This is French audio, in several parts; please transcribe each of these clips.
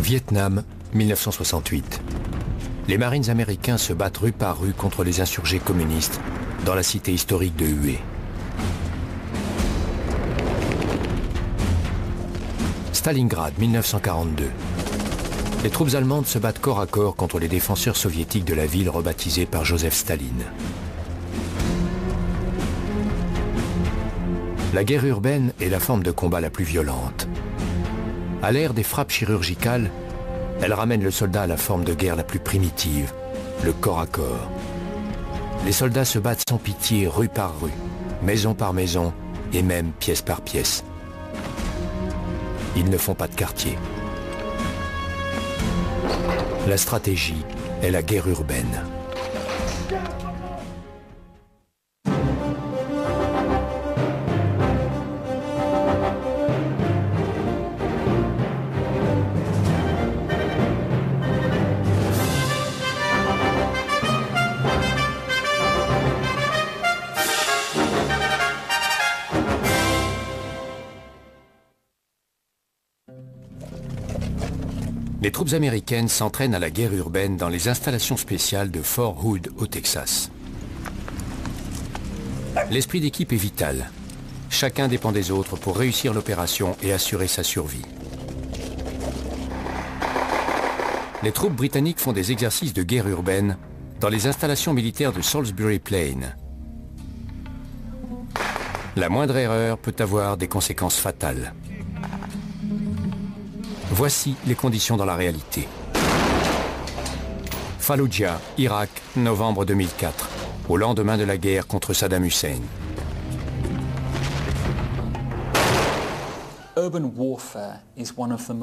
Vietnam, 1968. Les Marines américains se battent rue par rue contre les insurgés communistes dans la cité historique de Hue. Stalingrad, 1942. Les troupes allemandes se battent corps à corps contre les défenseurs soviétiques de la ville rebaptisée par Joseph Staline. La guerre urbaine est la forme de combat la plus violente. À l'ère des frappes chirurgicales, elle ramène le soldat à la forme de guerre la plus primitive, le corps à corps. Les soldats se battent sans pitié rue par rue, maison par maison et même pièce par pièce. Ils ne font pas de quartier. La stratégie est la guerre urbaine. Les troupes américaines s'entraînent à la guerre urbaine dans les installations spéciales de Fort Hood au Texas. L'esprit d'équipe est vital. Chacun dépend des autres pour réussir l'opération et assurer sa survie. Les troupes britanniques font des exercices de guerre urbaine dans les installations militaires de Salisbury Plain. La moindre erreur peut avoir des conséquences fatales. Voici les conditions dans la réalité. Fallujah, Irak, novembre 2004, au lendemain de la guerre contre Saddam Hussein.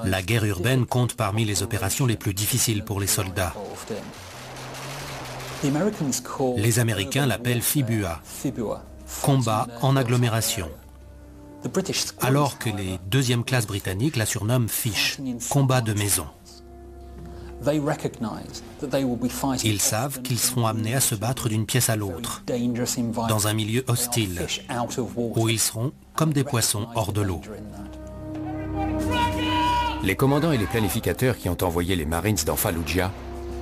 La guerre urbaine compte parmi les opérations les plus difficiles pour les soldats. Les Américains l'appellent FIBUA, combat en agglomération. Alors que les deuxième classes britanniques la surnomment Fish, combat de maison. Ils savent qu'ils seront amenés à se battre d'une pièce à l'autre, dans un milieu hostile, où ils seront comme des poissons hors de l'eau. Les commandants et les planificateurs qui ont envoyé les Marines dans Fallujah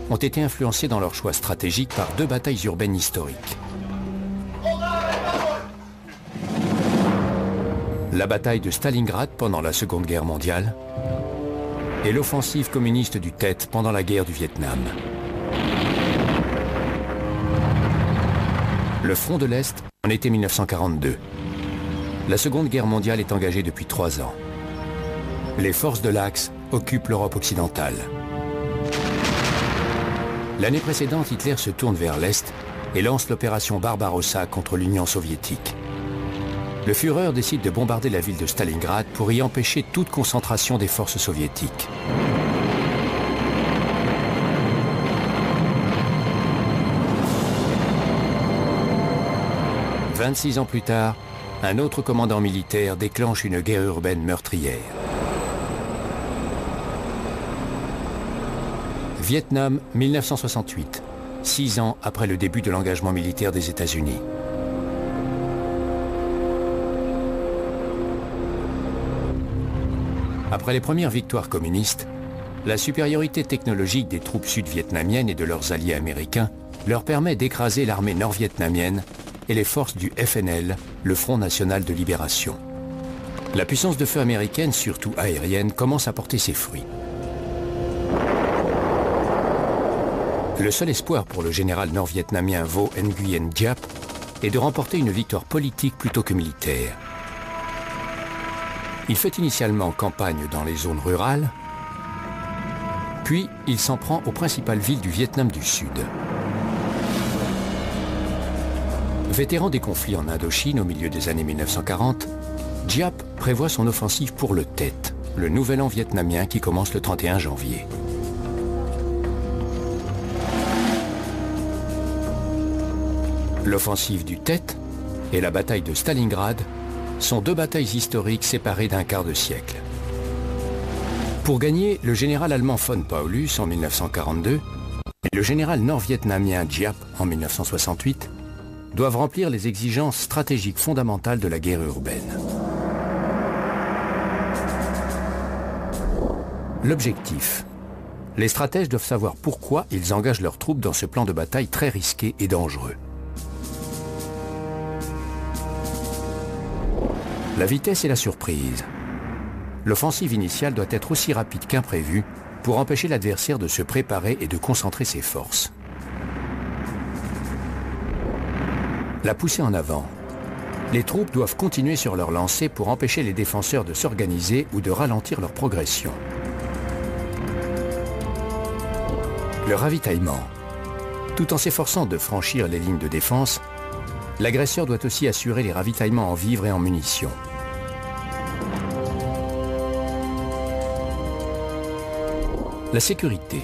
ont été influencés dans leur choix stratégique par deux batailles urbaines historiques. La bataille de Stalingrad pendant la Seconde Guerre mondiale et l'offensive communiste du Tet pendant la guerre du Vietnam. Le front de l'Est en été 1942. La Seconde Guerre mondiale est engagée depuis 3 ans. Les forces de l'Axe occupent l'Europe occidentale. L'année précédente, Hitler se tourne vers l'Est et lance l'opération Barbarossa contre l'Union soviétique. Le Führer décide de bombarder la ville de Stalingrad pour y empêcher toute concentration des forces soviétiques. « 26 ans plus tard, un autre commandant militaire déclenche une guerre urbaine meurtrière. Vietnam, 1968, 6 ans après le début de l'engagement militaire des États-Unis. Après les premières victoires communistes, la supériorité technologique des troupes sud-vietnamiennes et de leurs alliés américains leur permet d'écraser l'armée nord-vietnamienne et les forces du FNL, le Front National de Libération. La puissance de feu américaine, surtout aérienne, commence à porter ses fruits. Le seul espoir pour le général nord-vietnamien Vo Nguyen Diap est de remporter une victoire politique plutôt que militaire. Il fait initialement campagne dans les zones rurales, puis il s'en prend aux principales villes du Vietnam du Sud. Vétéran des conflits en Indochine au milieu des années 1940, Diap prévoit son offensive pour le Tet, le nouvel an vietnamien qui commence le 31 janvier. L'offensive du Tet et la bataille de Stalingrad sont deux batailles historiques séparées d'un quart de siècle. Pour gagner, le général allemand von Paulus en 1942 et le général nord-vietnamien Diap en 1968 doivent remplir les exigences stratégiques fondamentales de la guerre urbaine. L'objectif, les stratèges doivent savoir pourquoi ils engagent leurs troupes dans ce plan de bataille très risqué et dangereux. La vitesse et la surprise. L'offensive initiale doit être aussi rapide qu'imprévue pour empêcher l'adversaire de se préparer et de concentrer ses forces. La poussée en avant. Les troupes doivent continuer sur leur lancée pour empêcher les défenseurs de s'organiser ou de ralentir leur progression. Le ravitaillement. Tout en s'efforçant de franchir les lignes de défense, l'agresseur doit aussi assurer les ravitaillements en vivres et en munitions. La sécurité.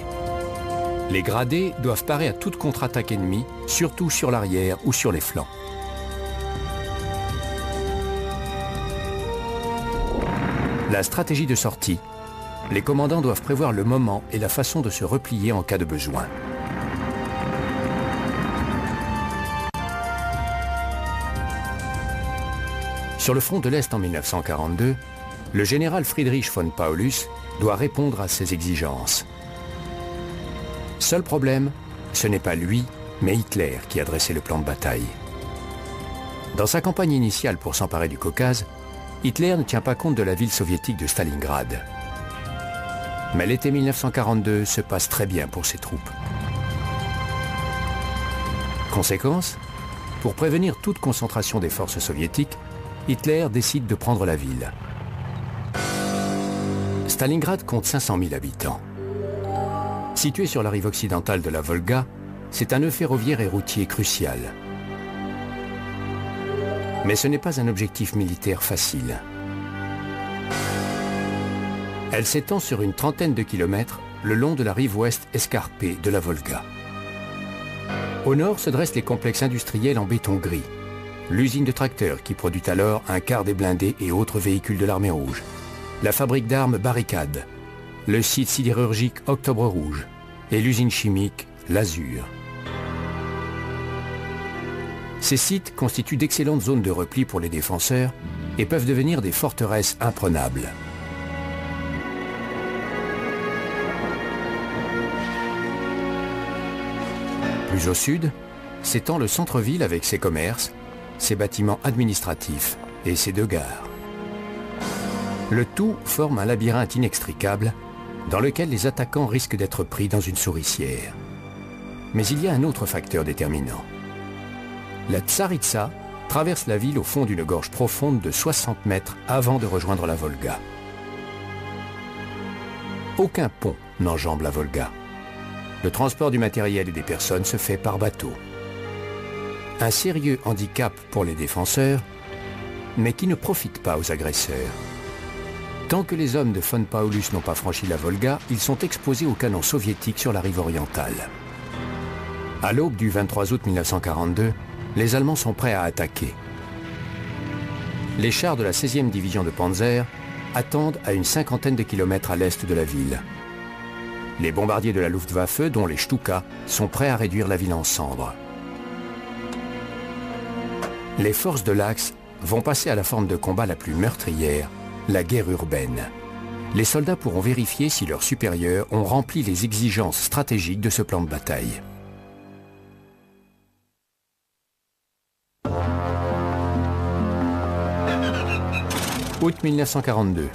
Les gradés doivent parer à toute contre-attaque ennemie, surtout sur l'arrière ou sur les flancs. La stratégie de sortie. Les commandants doivent prévoir le moment et la façon de se replier en cas de besoin. Sur le front de l'Est en 1942, le général Friedrich von Paulus doit répondre à ces exigences. Seul problème, ce n'est pas lui, mais Hitler qui a dressé le plan de bataille. Dans sa campagne initiale pour s'emparer du Caucase, Hitler ne tient pas compte de la ville soviétique de Stalingrad. Mais l'été 1942 se passe très bien pour ses troupes. Conséquence, pour prévenir toute concentration des forces soviétiques, Hitler décide de prendre la ville. Stalingrad compte 500 000 habitants. Situé sur la rive occidentale de la Volga, c'est un nœud ferroviaire et routier crucial. Mais ce n'est pas un objectif militaire facile. Elle s'étend sur une trentaine de kilomètres le long de la rive ouest escarpée de la Volga. Au nord se dressent les complexes industriels en béton gris, l'usine de tracteurs qui produit alors un quart des blindés et autres véhicules de l'armée rouge, la fabrique d'armes Barricade, le site sidérurgique Octobre Rouge et l'usine chimique L'Azur. Ces sites constituent d'excellentes zones de repli pour les défenseurs et peuvent devenir des forteresses imprenables. Plus au sud, s'étend le centre-ville avec ses commerces, ses bâtiments administratifs et ses deux gares. Le tout forme un labyrinthe inextricable dans lequel les attaquants risquent d'être pris dans une souricière. Mais il y a un autre facteur déterminant. La Tsaritsa traverse la ville au fond d'une gorge profonde de 60 mètres avant de rejoindre la Volga. Aucun pont n'enjambe la Volga. Le transport du matériel et des personnes se fait par bateau. Un sérieux handicap pour les défenseurs, mais qui ne profite pas aux agresseurs. Tant que les hommes de von Paulus n'ont pas franchi la Volga, ils sont exposés aux canons soviétiques sur la rive orientale. À l'aube du 23 août 1942, les Allemands sont prêts à attaquer. Les chars de la 16e division de Panzer attendent à une cinquantaine de kilomètres à l'est de la ville. Les bombardiers de la Luftwaffe, dont les Stuka, sont prêts à réduire la ville en cendres. Les forces de l'Axe vont passer à la forme de combat la plus meurtrière, la guerre urbaine. Les soldats pourront vérifier si leurs supérieurs ont rempli les exigences stratégiques de ce plan de bataille. Août 1942.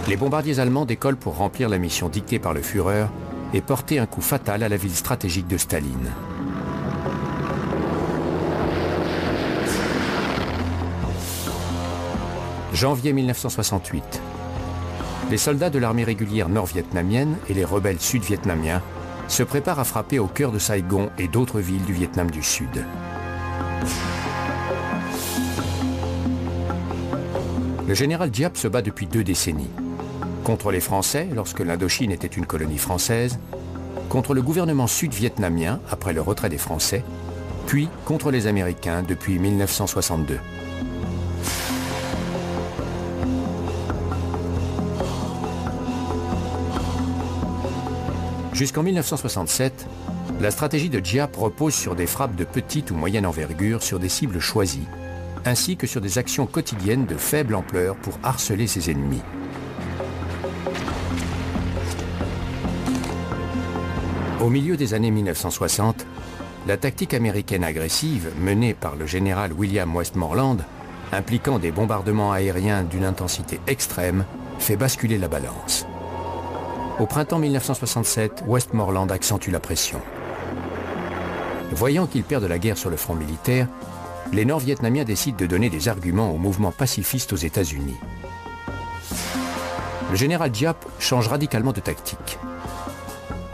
Les bombardiers allemands décollent pour remplir la mission dictée par le Führer et porter un coup fatal à la ville stratégique de Staline. Janvier 1968. Les soldats de l'armée régulière nord-vietnamienne et les rebelles sud-vietnamiens se préparent à frapper au cœur de Saigon et d'autres villes du Vietnam du Sud. Le général Giap se bat depuis 2 décennies. Contre les Français, lorsque l'Indochine était une colonie française, contre le gouvernement sud-vietnamien, après le retrait des Français, puis contre les Américains depuis 1962. Jusqu'en 1967, la stratégie de Giap repose sur des frappes de petite ou moyenne envergure sur des cibles choisies, ainsi que sur des actions quotidiennes de faible ampleur pour harceler ses ennemis. Au milieu des années 1960, la tactique américaine agressive menée par le général William Westmoreland, impliquant des bombardements aériens d'une intensité extrême, fait basculer la balance. Au printemps 1967, Westmoreland accentue la pression. Voyant qu'il perd de la guerre sur le front militaire, les Nord-Vietnamiens décident de donner des arguments au mouvement pacifiste aux États-Unis. Le général Giap change radicalement de tactique.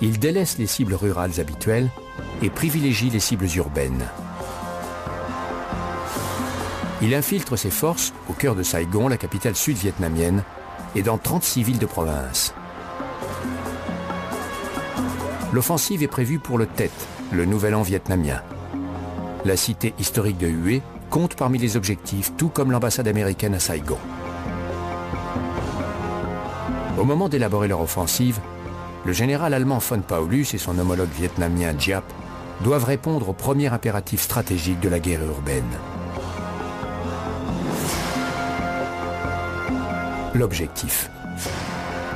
Il délaisse les cibles rurales habituelles et privilégie les cibles urbaines. Il infiltre ses forces au cœur de Saigon, la capitale sud-vietnamienne, et dans 36 villes de province. L'offensive est prévue pour le Tet, le nouvel an vietnamien. La cité historique de Hue compte parmi les objectifs, tout comme l'ambassade américaine à Saigon. Au moment d'élaborer leur offensive, le général allemand von Paulus et son homologue vietnamien Giap doivent répondre au premier impératif stratégique de la guerre urbaine. L'objectif.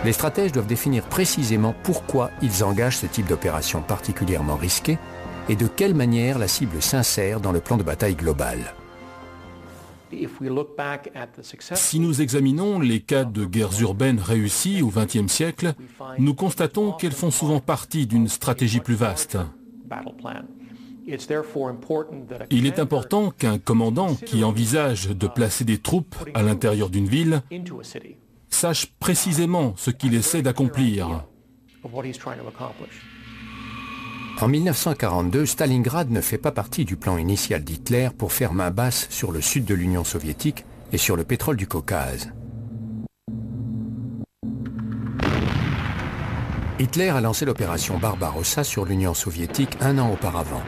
Les stratèges doivent définir précisément pourquoi ils engagent ce type d'opération particulièrement risquée et de quelle manière la cible s'insère dans le plan de bataille global. Si nous examinons les cas de guerres urbaines réussies au XXe siècle, nous constatons qu'elles font souvent partie d'une stratégie plus vaste. Il est important qu'un commandant qui envisage de placer des troupes à l'intérieur d'une ville sache précisément ce qu'il essaie d'accomplir. En 1942, Stalingrad ne fait pas partie du plan initial d'Hitler pour faire main basse sur le sud de l'Union soviétique et sur le pétrole du Caucase. Hitler a lancé l'opération Barbarossa sur l'Union soviétique un an auparavant.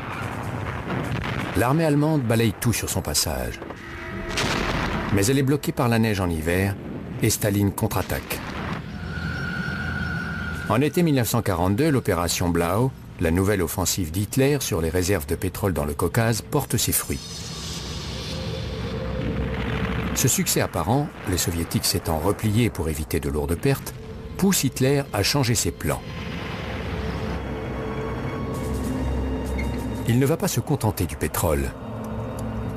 L'armée allemande balaye tout sur son passage. Mais elle est bloquée par la neige en hiver et Staline contre-attaque. En été 1942, l'opération Blau, la nouvelle offensive d'Hitler sur les réserves de pétrole dans le Caucase, porte ses fruits. Ce succès apparent, les soviétiques s'étant repliés pour éviter de lourdes pertes, pousse Hitler à changer ses plans. Il ne va pas se contenter du pétrole.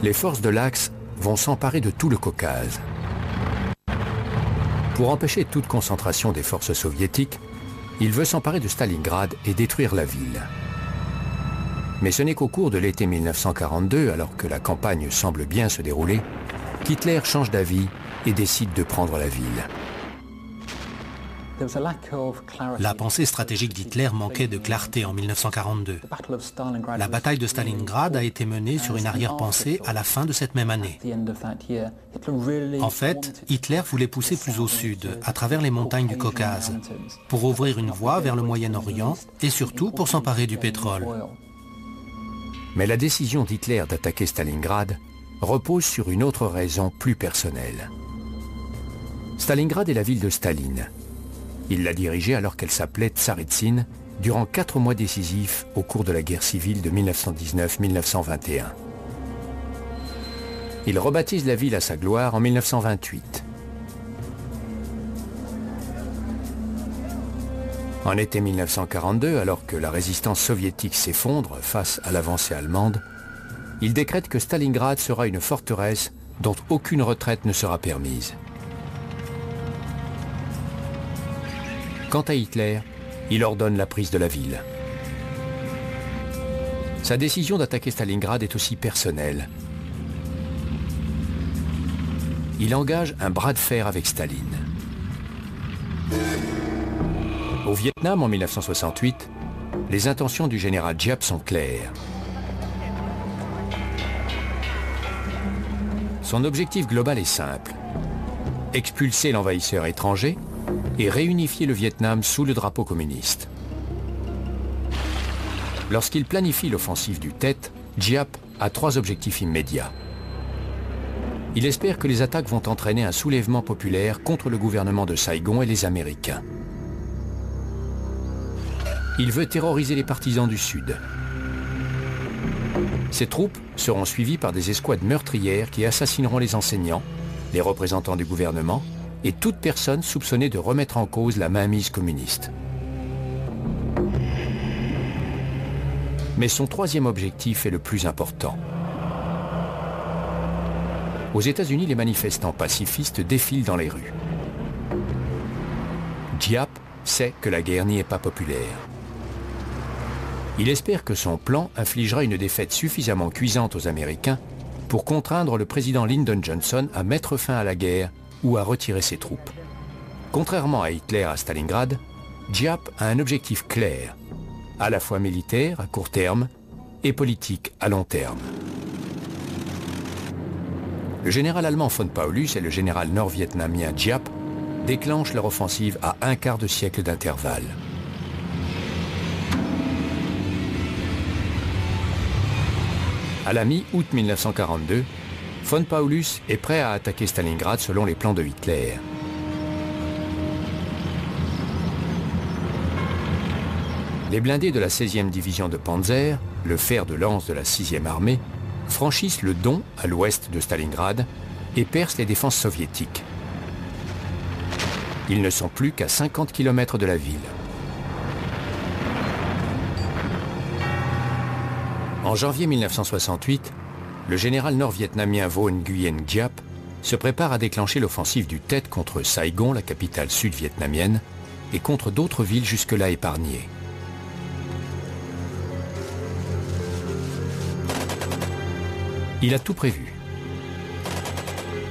Les forces de l'Axe vont s'emparer de tout le Caucase. Pour empêcher toute concentration des forces soviétiques, il veut s'emparer de Stalingrad et détruire la ville. Mais ce n'est qu'au cours de l'été 1942, alors que la campagne semble bien se dérouler, qu'Hitler change d'avis et décide de prendre la ville. La pensée stratégique d'Hitler manquait de clarté en 1942. La bataille de Stalingrad a été menée sur une arrière-pensée à la fin de cette même année. En fait, Hitler voulait pousser plus au sud, à travers les montagnes du Caucase, pour ouvrir une voie vers le Moyen-Orient et surtout pour s'emparer du pétrole. Mais la décision d'Hitler d'attaquer Stalingrad repose sur une autre raison plus personnelle. Stalingrad est la ville de Staline. Il l'a dirigée alors qu'elle s'appelait Tsaritsyn, durant 4 mois décisifs au cours de la guerre civile de 1919-1921. Il rebaptise la ville à sa gloire en 1928. En été 1942, alors que la résistance soviétique s'effondre face à l'avancée allemande, il décrète que Stalingrad sera une forteresse dont aucune retraite ne sera permise. Quant à Hitler, il ordonne la prise de la ville. Sa décision d'attaquer Stalingrad est aussi personnelle. Il engage un bras de fer avec Staline. Au Vietnam, en 1968, les intentions du général Giap sont claires. Son objectif global est simple: expulser l'envahisseur étranger et réunifier le Vietnam sous le drapeau communiste. Lorsqu'il planifie l'offensive du Tet, Giap a 3 objectifs immédiats. Il espère que les attaques vont entraîner un soulèvement populaire contre le gouvernement de Saigon et les Américains. Il veut terroriser les partisans du Sud. Ces troupes seront suivies par des escouades meurtrières qui assassineront les enseignants, les représentants du gouvernement et toute personne soupçonnée de remettre en cause la mainmise communiste. Mais son troisième objectif est le plus important. Aux États-Unis, les manifestants pacifistes défilent dans les rues. Giap sait que la guerre n'y est pas populaire. Il espère que son plan infligera une défaite suffisamment cuisante aux Américains pour contraindre le président Lyndon Johnson à mettre fin à la guerre ou à retirer ses troupes. Contrairement à Hitler à Stalingrad, Giap a un objectif clair, à la fois militaire à court terme et politique à long terme. Le général allemand von Paulus et le général nord-vietnamien Giap déclenchent leur offensive à un quart de siècle d'intervalle. À la mi-août 1942, von Paulus est prêt à attaquer Stalingrad selon les plans de Hitler. Les blindés de la 16e division de Panzer, le fer de lance de la 6e armée, franchissent le Don à l'ouest de Stalingrad et percent les défenses soviétiques. Ils ne sont plus qu'à 50 km de la ville. En janvier 1968, le général nord-vietnamien Vo Nguyen Giap se prépare à déclencher l'offensive du Tet contre Saigon, la capitale sud-vietnamienne, et contre d'autres villes jusque-là épargnées. Il a tout prévu.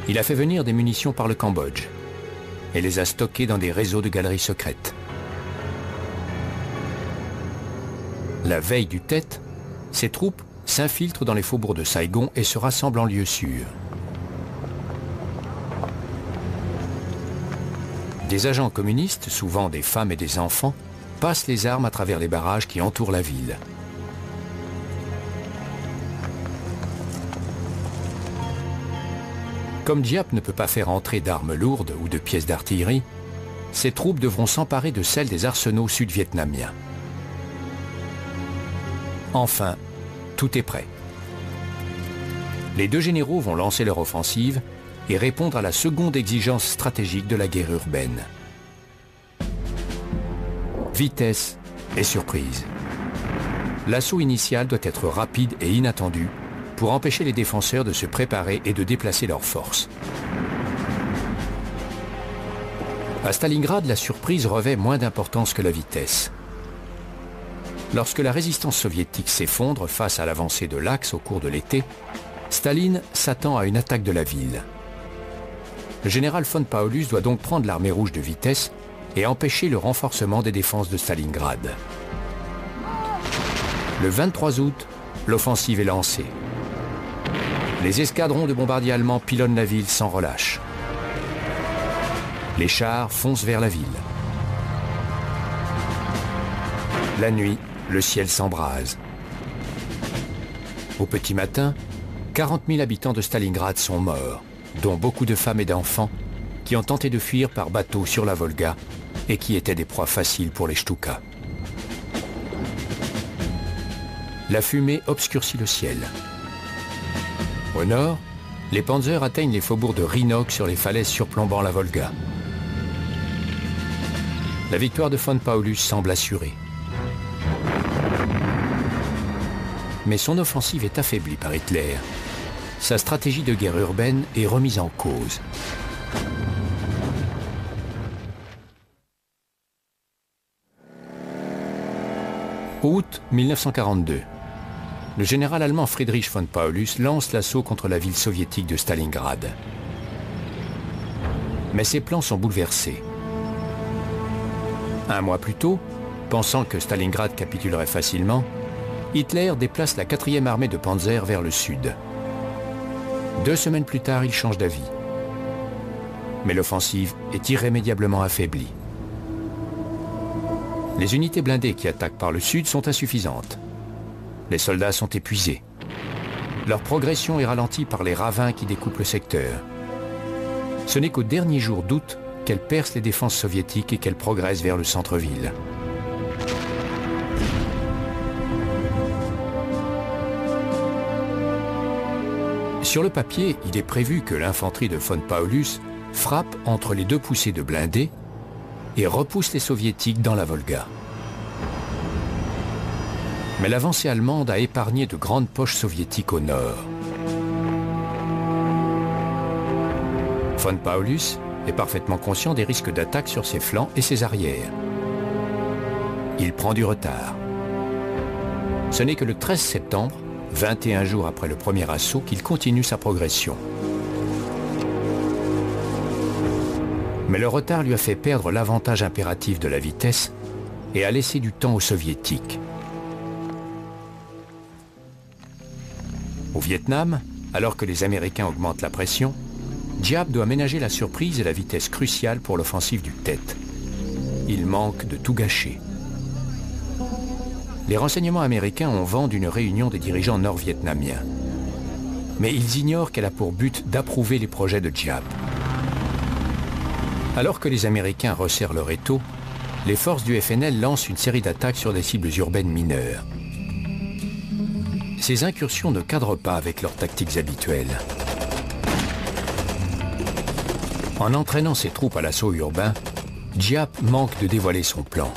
Il a fait venir des munitions par le Cambodge et les a stockées dans des réseaux de galeries secrètes. La veille du Tet, ses troupes s'infiltrent dans les faubourgs de Saigon et se rassemblent en lieu sûr. Des agents communistes, souvent des femmes et des enfants, passent les armes à travers les barrages qui entourent la ville. Comme Giap ne peut pas faire entrer d'armes lourdes ou de pièces d'artillerie, ses troupes devront s'emparer de celles des arsenaux sud-vietnamiens. Enfin, tout est prêt. Les deux généraux vont lancer leur offensive et répondre à la seconde exigence stratégique de la guerre urbaine. Vitesse et surprise. L'assaut initial doit être rapide et inattendu pour empêcher les défenseurs de se préparer et de déplacer leurs forces. À Stalingrad, la surprise revêt moins d'importance que la vitesse. Lorsque la résistance soviétique s'effondre face à l'avancée de l'Axe au cours de l'été, Staline s'attend à une attaque de la ville. Le général von Paulus doit donc prendre l'armée rouge de vitesse et empêcher le renforcement des défenses de Stalingrad. Le 23 août, l'offensive est lancée. Les escadrons de bombardiers allemands pilonnent la ville sans relâche. Les chars foncent vers la ville. La nuit, le ciel s'embrase. Au petit matin, 40 000 habitants de Stalingrad sont morts, dont beaucoup de femmes et d'enfants qui ont tenté de fuir par bateau sur la Volga et qui étaient des proies faciles pour les Shtukas. La fumée obscurcit le ciel. Au nord, les panzers atteignent les faubourgs de Rhinok sur les falaises surplombant la Volga. La victoire de von Paulus semble assurée. Mais son offensive est affaiblie par Hitler. Sa stratégie de guerre urbaine est remise en cause. Août 1942. Le général allemand Friedrich von Paulus lance l'assaut contre la ville soviétique de Stalingrad. Mais ses plans sont bouleversés. Un mois plus tôt, pensant que Stalingrad capitulerait facilement, Hitler déplace la 4e armée de Panzer vers le sud. 2 semaines plus tard, il change d'avis. Mais l'offensive est irrémédiablement affaiblie. Les unités blindées qui attaquent par le sud sont insuffisantes. Les soldats sont épuisés. Leur progression est ralentie par les ravins qui découpent le secteur. Ce n'est qu'au dernier jour d'août qu'elle perce les défenses soviétiques et qu'elle progresse vers le centre-ville. Sur le papier, il est prévu que l'infanterie de von Paulus frappe entre les 2 poussées de blindés et repousse les soviétiques dans la Volga. Mais l'avancée allemande a épargné de grandes poches soviétiques au nord. Von Paulus est parfaitement conscient des risques d'attaque sur ses flancs et ses arrières. Il prend du retard. Ce n'est que le 13 septembre, 21 jours après le premier assaut, qu'il continue sa progression. Mais le retard lui a fait perdre l'avantage impératif de la vitesse et a laissé du temps aux soviétiques. Au Vietnam, alors que les Américains augmentent la pression, Giap doit ménager la surprise et la vitesse cruciale pour l'offensive du Tet. Il manque de tout gâcher. Les renseignements américains ont vent d'une réunion des dirigeants nord-vietnamiens. Mais ils ignorent qu'elle a pour but d'approuver les projets de Giap. Alors que les Américains resserrent leur étau, les forces du FNL lancent une série d'attaques sur des cibles urbaines mineures. Ces incursions ne cadrent pas avec leurs tactiques habituelles. En entraînant ses troupes à l'assaut urbain, Giap manque de dévoiler son plan.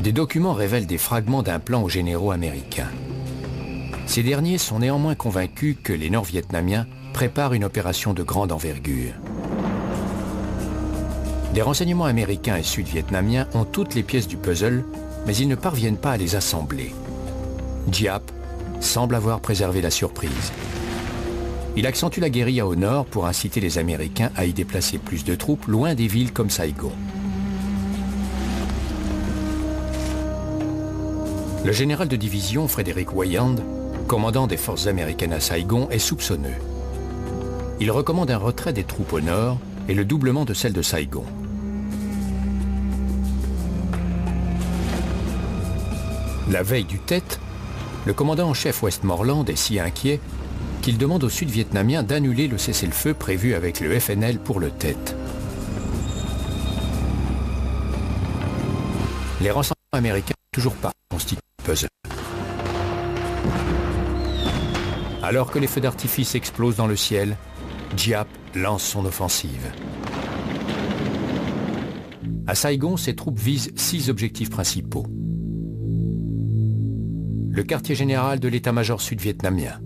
Des documents révèlent des fragments d'un plan aux généraux américains. Ces derniers sont néanmoins convaincus que les Nord-Vietnamiens préparent une opération de grande envergure. Des renseignements américains et sud-vietnamiens ont toutes les pièces du puzzle, mais ils ne parviennent pas à les assembler. Giap semble avoir préservé la surprise. Il accentue la guérilla au nord pour inciter les Américains à y déplacer plus de troupes loin des villes comme Saigon. Le général de division Frédéric Weyand, commandant des forces américaines à Saigon, est soupçonneux. Il recommande un retrait des troupes au nord et le doublement de celles de Saigon. La veille du Tet, le commandant en chef Westmoreland est si inquiet qu'il demande aux Sud-Vietnamiens d'annuler le cessez-le-feu prévu avec le FNL pour le Tet. Les renseignements américains n'ont toujours pas constitué le puzzle. Alors que les feux d'artifice explosent dans le ciel, Giap lance son offensive. À Saigon, ses troupes visent 6 objectifs principaux. Le quartier général de l'état-major sud-vietnamien,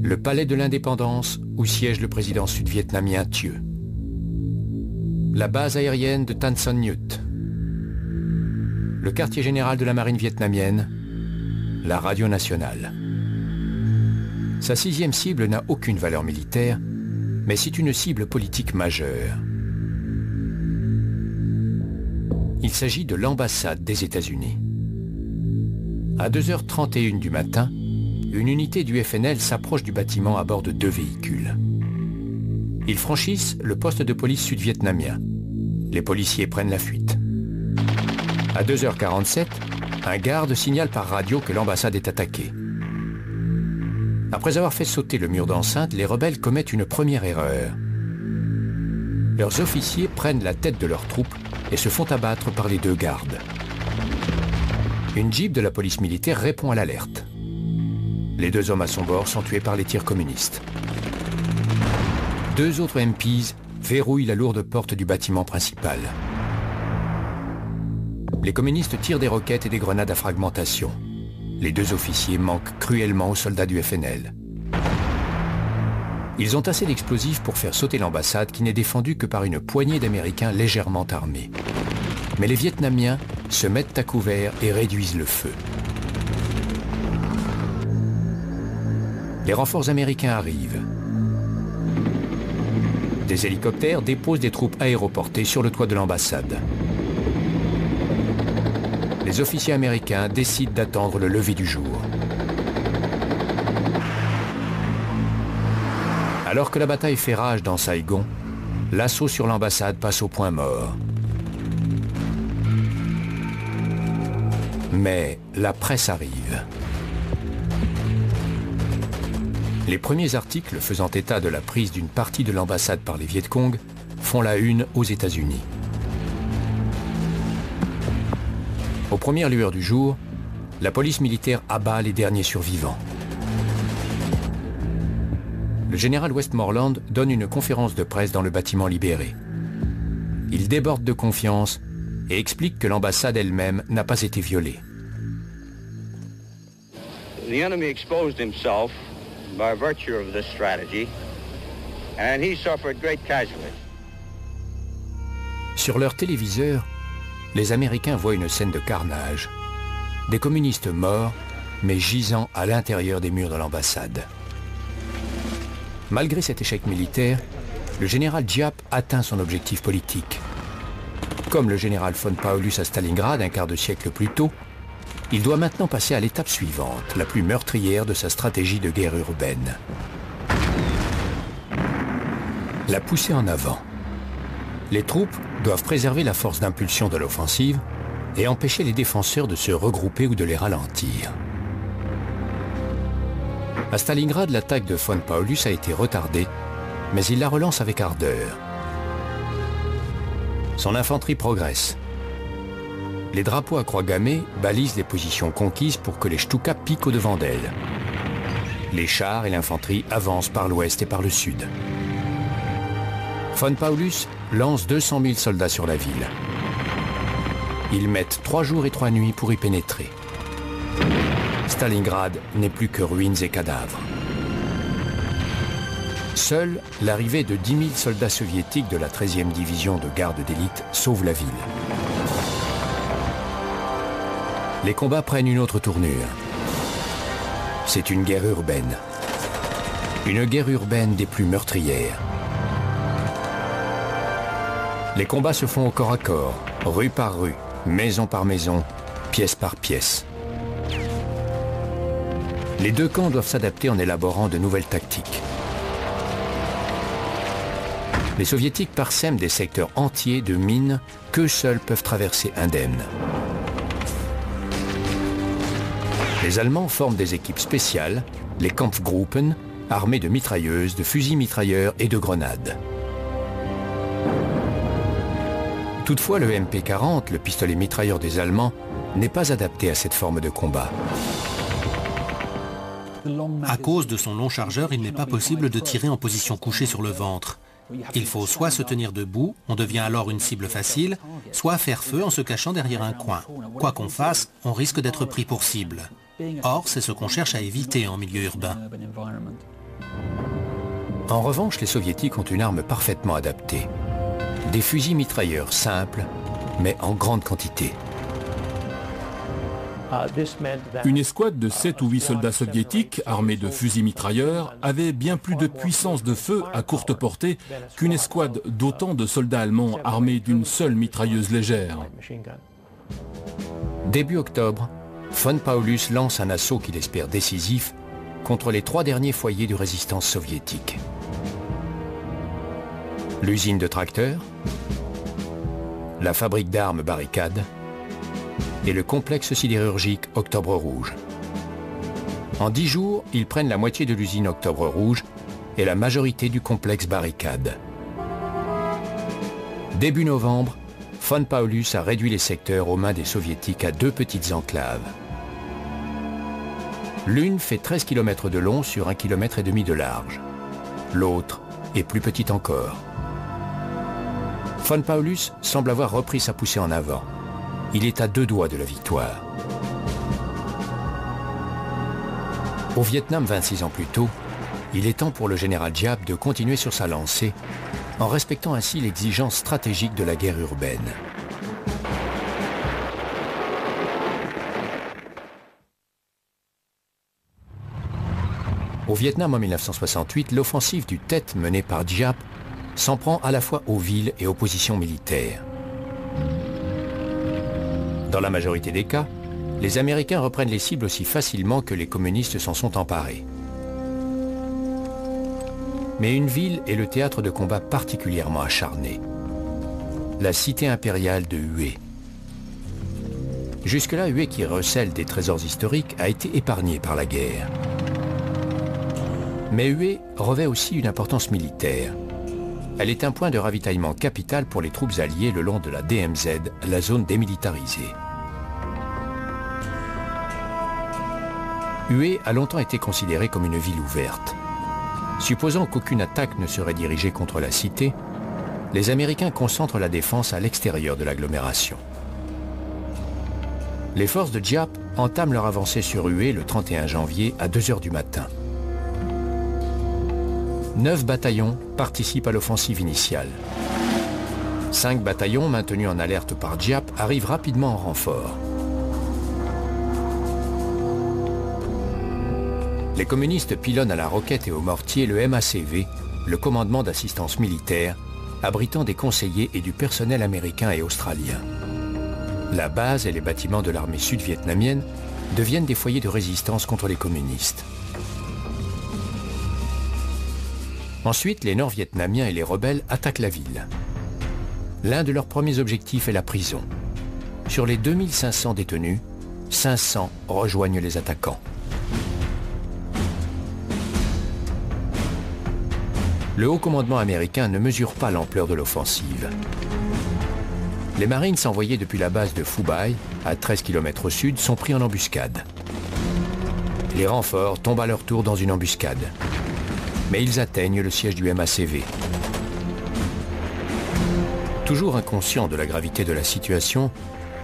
le palais de l'indépendance où siège le président sud-vietnamien Thieu, la base aérienne de Tan Son Nhut, le quartier général de la marine vietnamienne, la radio nationale. Sa 6e cible n'a aucune valeur militaire, mais c'est une cible politique majeure. Il s'agit de l'ambassade des États-Unis. À 2h31 du matin, une unité du FNL s'approche du bâtiment à bord de 2 véhicules. Ils franchissent le poste de police sud-vietnamien. Les policiers prennent la fuite. À 2h47, un garde signale par radio que l'ambassade est attaquée. Après avoir fait sauter le mur d'enceinte, les rebelles commettent une première erreur. Leurs officiers prennent la tête de leurs troupes et se font abattre par les 2 gardes. Une jeep de la police militaire répond à l'alerte. Les 2 hommes à son bord sont tués par les tirs communistes. 2 autres MPs verrouillent la lourde porte du bâtiment principal. Les communistes tirent des roquettes et des grenades à fragmentation. Les 2 officiers manquent cruellement aux soldats du FNL. Ils ont assez d'explosifs pour faire sauter l'ambassade qui n'est défendue que par une poignée d'Américains légèrement armés. Mais les Vietnamiens se mettent à couvert et réduisent le feu. Les renforts américains arrivent. Des hélicoptères déposent des troupes aéroportées sur le toit de l'ambassade. Les officiers américains décident d'attendre le lever du jour. Alors que la bataille fait rage dans Saigon, l'assaut sur l'ambassade passe au point mort. Mais la presse arrive. Les premiers articles faisant état de la prise d'une partie de l'ambassade par les Viet Cong font la une aux États-Unis. Aux premières lueurs du jour, la police militaire abat les derniers survivants. Le général Westmoreland donne une conférence de presse dans le bâtiment libéré. Il déborde de confiance et explique que l'ambassade elle-même n'a pas été violée. The enemy exposed himself by virtue of this strategy, and he suffered great casualties. Sur leur téléviseur, les Américains voient une scène de carnage. Des communistes morts, mais gisant à l'intérieur des murs de l'ambassade. Malgré cet échec militaire, le général Giap atteint son objectif politique. Comme le général von Paulus à Stalingrad un quart de siècle plus tôt, il doit maintenant passer à l'étape suivante, la plus meurtrière de sa stratégie de guerre urbaine. La pousser en avant. Les troupes doivent préserver la force d'impulsion de l'offensive et empêcher les défenseurs de se regrouper ou de les ralentir. À Stalingrad, l'attaque de von Paulus a été retardée, mais il la relance avec ardeur. Son infanterie progresse. Les drapeaux à croix gammée balisent les positions conquises pour que les Stuka piquent au-devant d'elles. Les chars et l'infanterie avancent par l'ouest et par le sud. Von Paulus lance 200 000 soldats sur la ville. Ils mettent 3 jours et 3 nuits pour y pénétrer. Stalingrad n'est plus que ruines et cadavres. Seule l'arrivée de 10 000 soldats soviétiques de la 13e division de garde d'élite sauve la ville. Les combats prennent une autre tournure. C'est une guerre urbaine. Une guerre urbaine des plus meurtrières. Les combats se font au corps à corps, rue par rue, maison par maison, pièce par pièce. Les deux camps doivent s'adapter en élaborant de nouvelles tactiques. Les soviétiques parsèment des secteurs entiers de mines qu'eux seuls peuvent traverser indemnes. Les Allemands forment des équipes spéciales, les Kampfgruppen, armées de mitrailleuses, de fusils mitrailleurs et de grenades. Toutefois, le MP40, le pistolet mitrailleur des Allemands, n'est pas adapté à cette forme de combat. À cause de son long chargeur, il n'est pas possible de tirer en position couchée sur le ventre. Il faut soit se tenir debout, on devient alors une cible facile, soit faire feu en se cachant derrière un coin. Quoi qu'on fasse, on risque d'être pris pour cible. Or, c'est ce qu'on cherche à éviter en milieu urbain. En revanche, les Soviétiques ont une arme parfaitement adaptée. Des fusils mitrailleurs simples, mais en grande quantité. Une escouade de 7 ou 8 soldats soviétiques armés de fusils mitrailleurs avait bien plus de puissance de feu à courte portée qu'une escouade d'autant de soldats allemands armés d'une seule mitrailleuse légère. Début octobre, von Paulus lance un assaut qu'il espère décisif contre les 3 derniers foyers de résistance soviétique. L'usine de tracteurs, la fabrique d'armes Barricade et le complexe sidérurgique Octobre Rouge. En 10 jours, ils prennent la moitié de l'usine Octobre Rouge et la majorité du complexe Barricade. Début novembre, von Paulus a réduit les secteurs aux mains des Soviétiques à 2 petites enclaves. L'une fait 13 km de long sur 1,5 km de large. L'autre est plus petite encore. Von Paulus semble avoir repris sa poussée en avant. Il est à 2 doigts de la victoire. Au Vietnam, 26 ans plus tôt, il est temps pour le général Giap de continuer sur sa lancée, en respectant ainsi l'exigence stratégique de la guerre urbaine. Au Vietnam en 1968, l'offensive du Tet menée par Giap s'en prend à la fois aux villes et aux positions militaires. Dans la majorité des cas, les Américains reprennent les cibles aussi facilement que les communistes s'en sont emparés. Mais une ville est le théâtre de combats particulièrement acharnés. La cité impériale de Hue. Jusque-là, Hue, qui recèle des trésors historiques, a été épargnée par la guerre. Mais Hue revêt aussi une importance militaire. Elle est un point de ravitaillement capital pour les troupes alliées le long de la DMZ, la zone démilitarisée. Hue a longtemps été considérée comme une ville ouverte. Supposant qu'aucune attaque ne serait dirigée contre la cité, les Américains concentrent la défense à l'extérieur de l'agglomération. Les forces de Giap entament leur avancée sur Hué le 31 janvier à 2 h du matin. 9 bataillons participent à l'offensive initiale. 5 bataillons maintenus en alerte par Giap arrivent rapidement en renfort. Les communistes pilonnent à la roquette et au mortier le MACV, le commandement d'assistance militaire, abritant des conseillers et du personnel américain et australien. La base et les bâtiments de l'armée sud-vietnamienne deviennent des foyers de résistance contre les communistes. Ensuite, les Nord-Vietnamiens et les rebelles attaquent la ville. L'un de leurs premiers objectifs est la prison. Sur les 2500 détenus, 500 rejoignent les attaquants. Le haut commandement américain ne mesure pas l'ampleur de l'offensive. Les Marines envoyés depuis la base de Phu Bai, à 13 km au sud, sont pris en embuscade. Les renforts tombent à leur tour dans une embuscade. Mais ils atteignent le siège du MACV. Toujours inconscient de la gravité de la situation,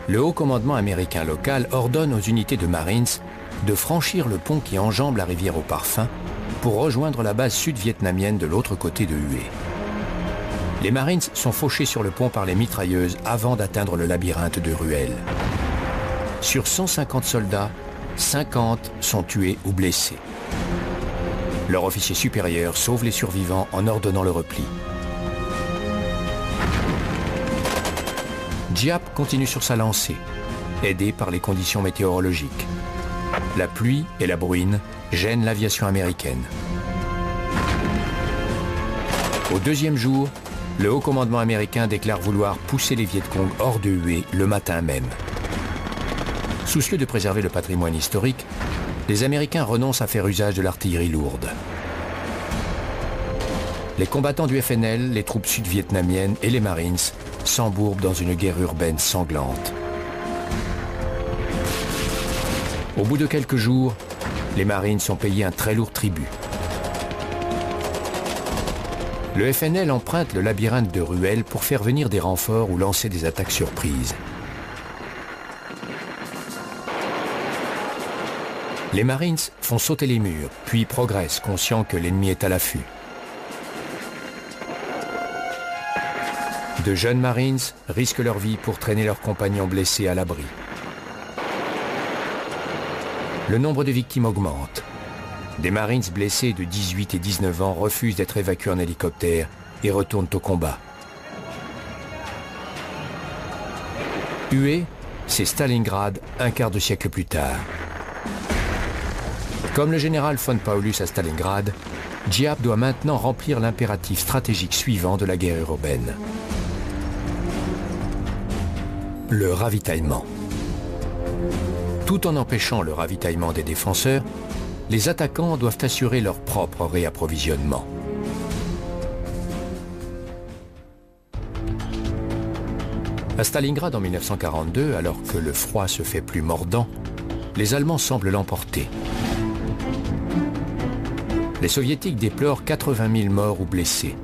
le haut commandement américain local ordonne aux unités de Marines de franchir le pont qui enjambe la rivière au Parfum pour rejoindre la base sud-vietnamienne de l'autre côté de Hué. Les Marines sont fauchés sur le pont par les mitrailleuses avant d'atteindre le labyrinthe de ruelles. Sur 150 soldats, 50 sont tués ou blessés. Leur officier supérieur sauve les survivants en ordonnant le repli. Giap continue sur sa lancée, aidé par les conditions météorologiques. La pluie et la bruine gênent l'aviation américaine. Au deuxième jour, le haut commandement américain déclare vouloir pousser les Viet Cong hors de Hué le matin même. Soucieux de préserver le patrimoine historique, les Américains renoncent à faire usage de l'artillerie lourde. Les combattants du FNL, les troupes sud-vietnamiennes et les Marines s'embourbent dans une guerre urbaine sanglante. Au bout de quelques jours, les Marines sont payés un très lourd tribut. Le FNL emprunte le labyrinthe de ruelles pour faire venir des renforts ou lancer des attaques surprises. Les Marines font sauter les murs, puis progressent, conscients que l'ennemi est à l'affût. De jeunes Marines risquent leur vie pour traîner leurs compagnons blessés à l'abri. Le nombre de victimes augmente. Des Marines blessés de 18 et 19 ans refusent d'être évacués en hélicoptère et retournent au combat. Hué, c'est Stalingrad un quart de siècle plus tard. Comme le général von Paulus à Stalingrad, Giap doit maintenant remplir l'impératif stratégique suivant de la guerre urbaine. Le ravitaillement. Tout en empêchant le ravitaillement des défenseurs, les attaquants doivent assurer leur propre réapprovisionnement. À Stalingrad en 1942, alors que le froid se fait plus mordant, les Allemands semblent l'emporter. Les Soviétiques déplorent 80 000 morts ou blessés.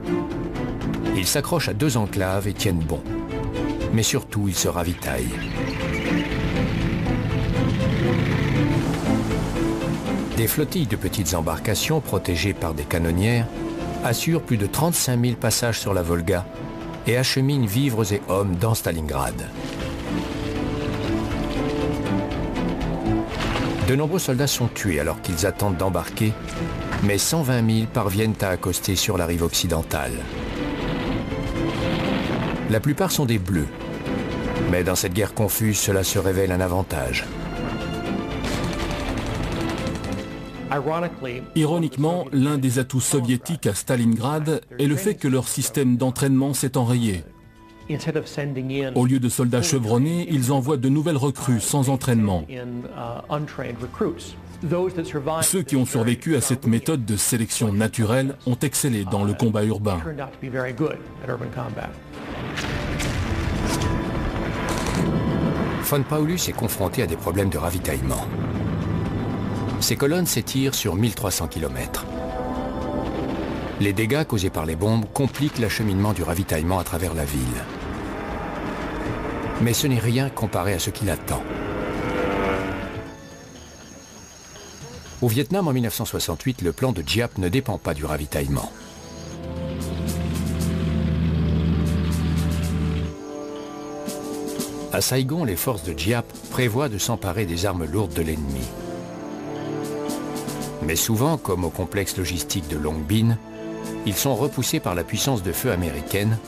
Ils s'accrochent à 2 enclaves et tiennent bon. Mais surtout, ils se ravitaillent. Des flottilles de petites embarcations protégées par des canonnières assurent plus de 35 000 passages sur la Volga et acheminent vivres et hommes dans Stalingrad. De nombreux soldats sont tués alors qu'ils attendent d'embarquer, mais 120 000 parviennent à accoster sur la rive occidentale. La plupart sont des bleus, mais dans cette guerre confuse, cela se révèle un avantage. Ironiquement, l'un des atouts soviétiques à Stalingrad est le fait que leur système d'entraînement s'est enrayé. Au lieu de soldats chevronnés, ils envoient de nouvelles recrues sans entraînement. Ceux qui ont survécu à cette méthode de sélection naturelle ont excellé dans le combat urbain. Von Paulus est confronté à des problèmes de ravitaillement. Ces colonnes s'étirent sur 1300 km. Les dégâts causés par les bombes compliquent l'acheminement du ravitaillement à travers la ville. Mais ce n'est rien comparé à ce qui l'attend. Au Vietnam, en 1968, le plan de Giap ne dépend pas du ravitaillement. À Saigon, les forces de Giap prévoient de s'emparer des armes lourdes de l'ennemi. Mais souvent, comme au complexe logistique de Long Binh, ils sont repoussés par la puissance de feu américaine,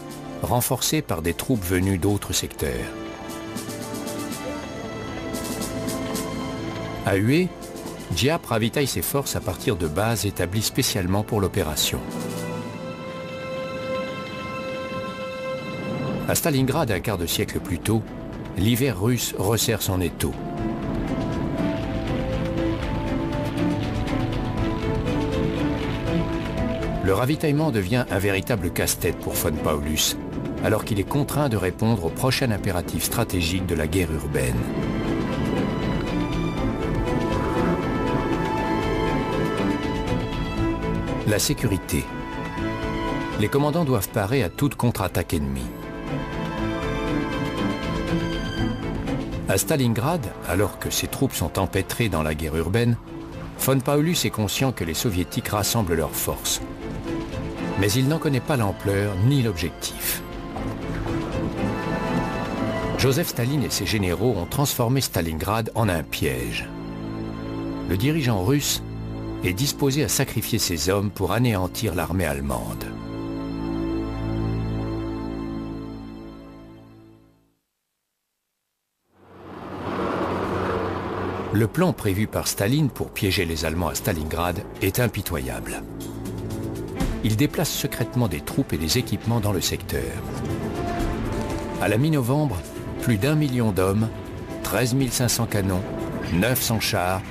renforcés par des troupes venues d'autres secteurs. À Hue, Giap ravitaille ses forces à partir de bases établies spécialement pour l'opération. À Stalingrad, un quart de siècle plus tôt, l'hiver russe resserre son étau. Le ravitaillement devient un véritable casse-tête pour von Paulus, alors qu'il est contraint de répondre au prochain impératif stratégique de la guerre urbaine. La sécurité. Les commandants doivent parer à toute contre-attaque ennemie. À Stalingrad, alors que ses troupes sont empêtrées dans la guerre urbaine, von Paulus est conscient que les soviétiques rassemblent leurs forces. Mais il n'en connaît pas l'ampleur ni l'objectif. Joseph Staline et ses généraux ont transformé Stalingrad en un piège. Le dirigeant russe est disposé à sacrifier ses hommes pour anéantir l'armée allemande. Le plan prévu par Staline pour piéger les Allemands à Stalingrad est impitoyable. Il déplace secrètement des troupes et des équipements dans le secteur. À la mi-novembre, plus d'1 million d'hommes, 13 500 canons, 900 chars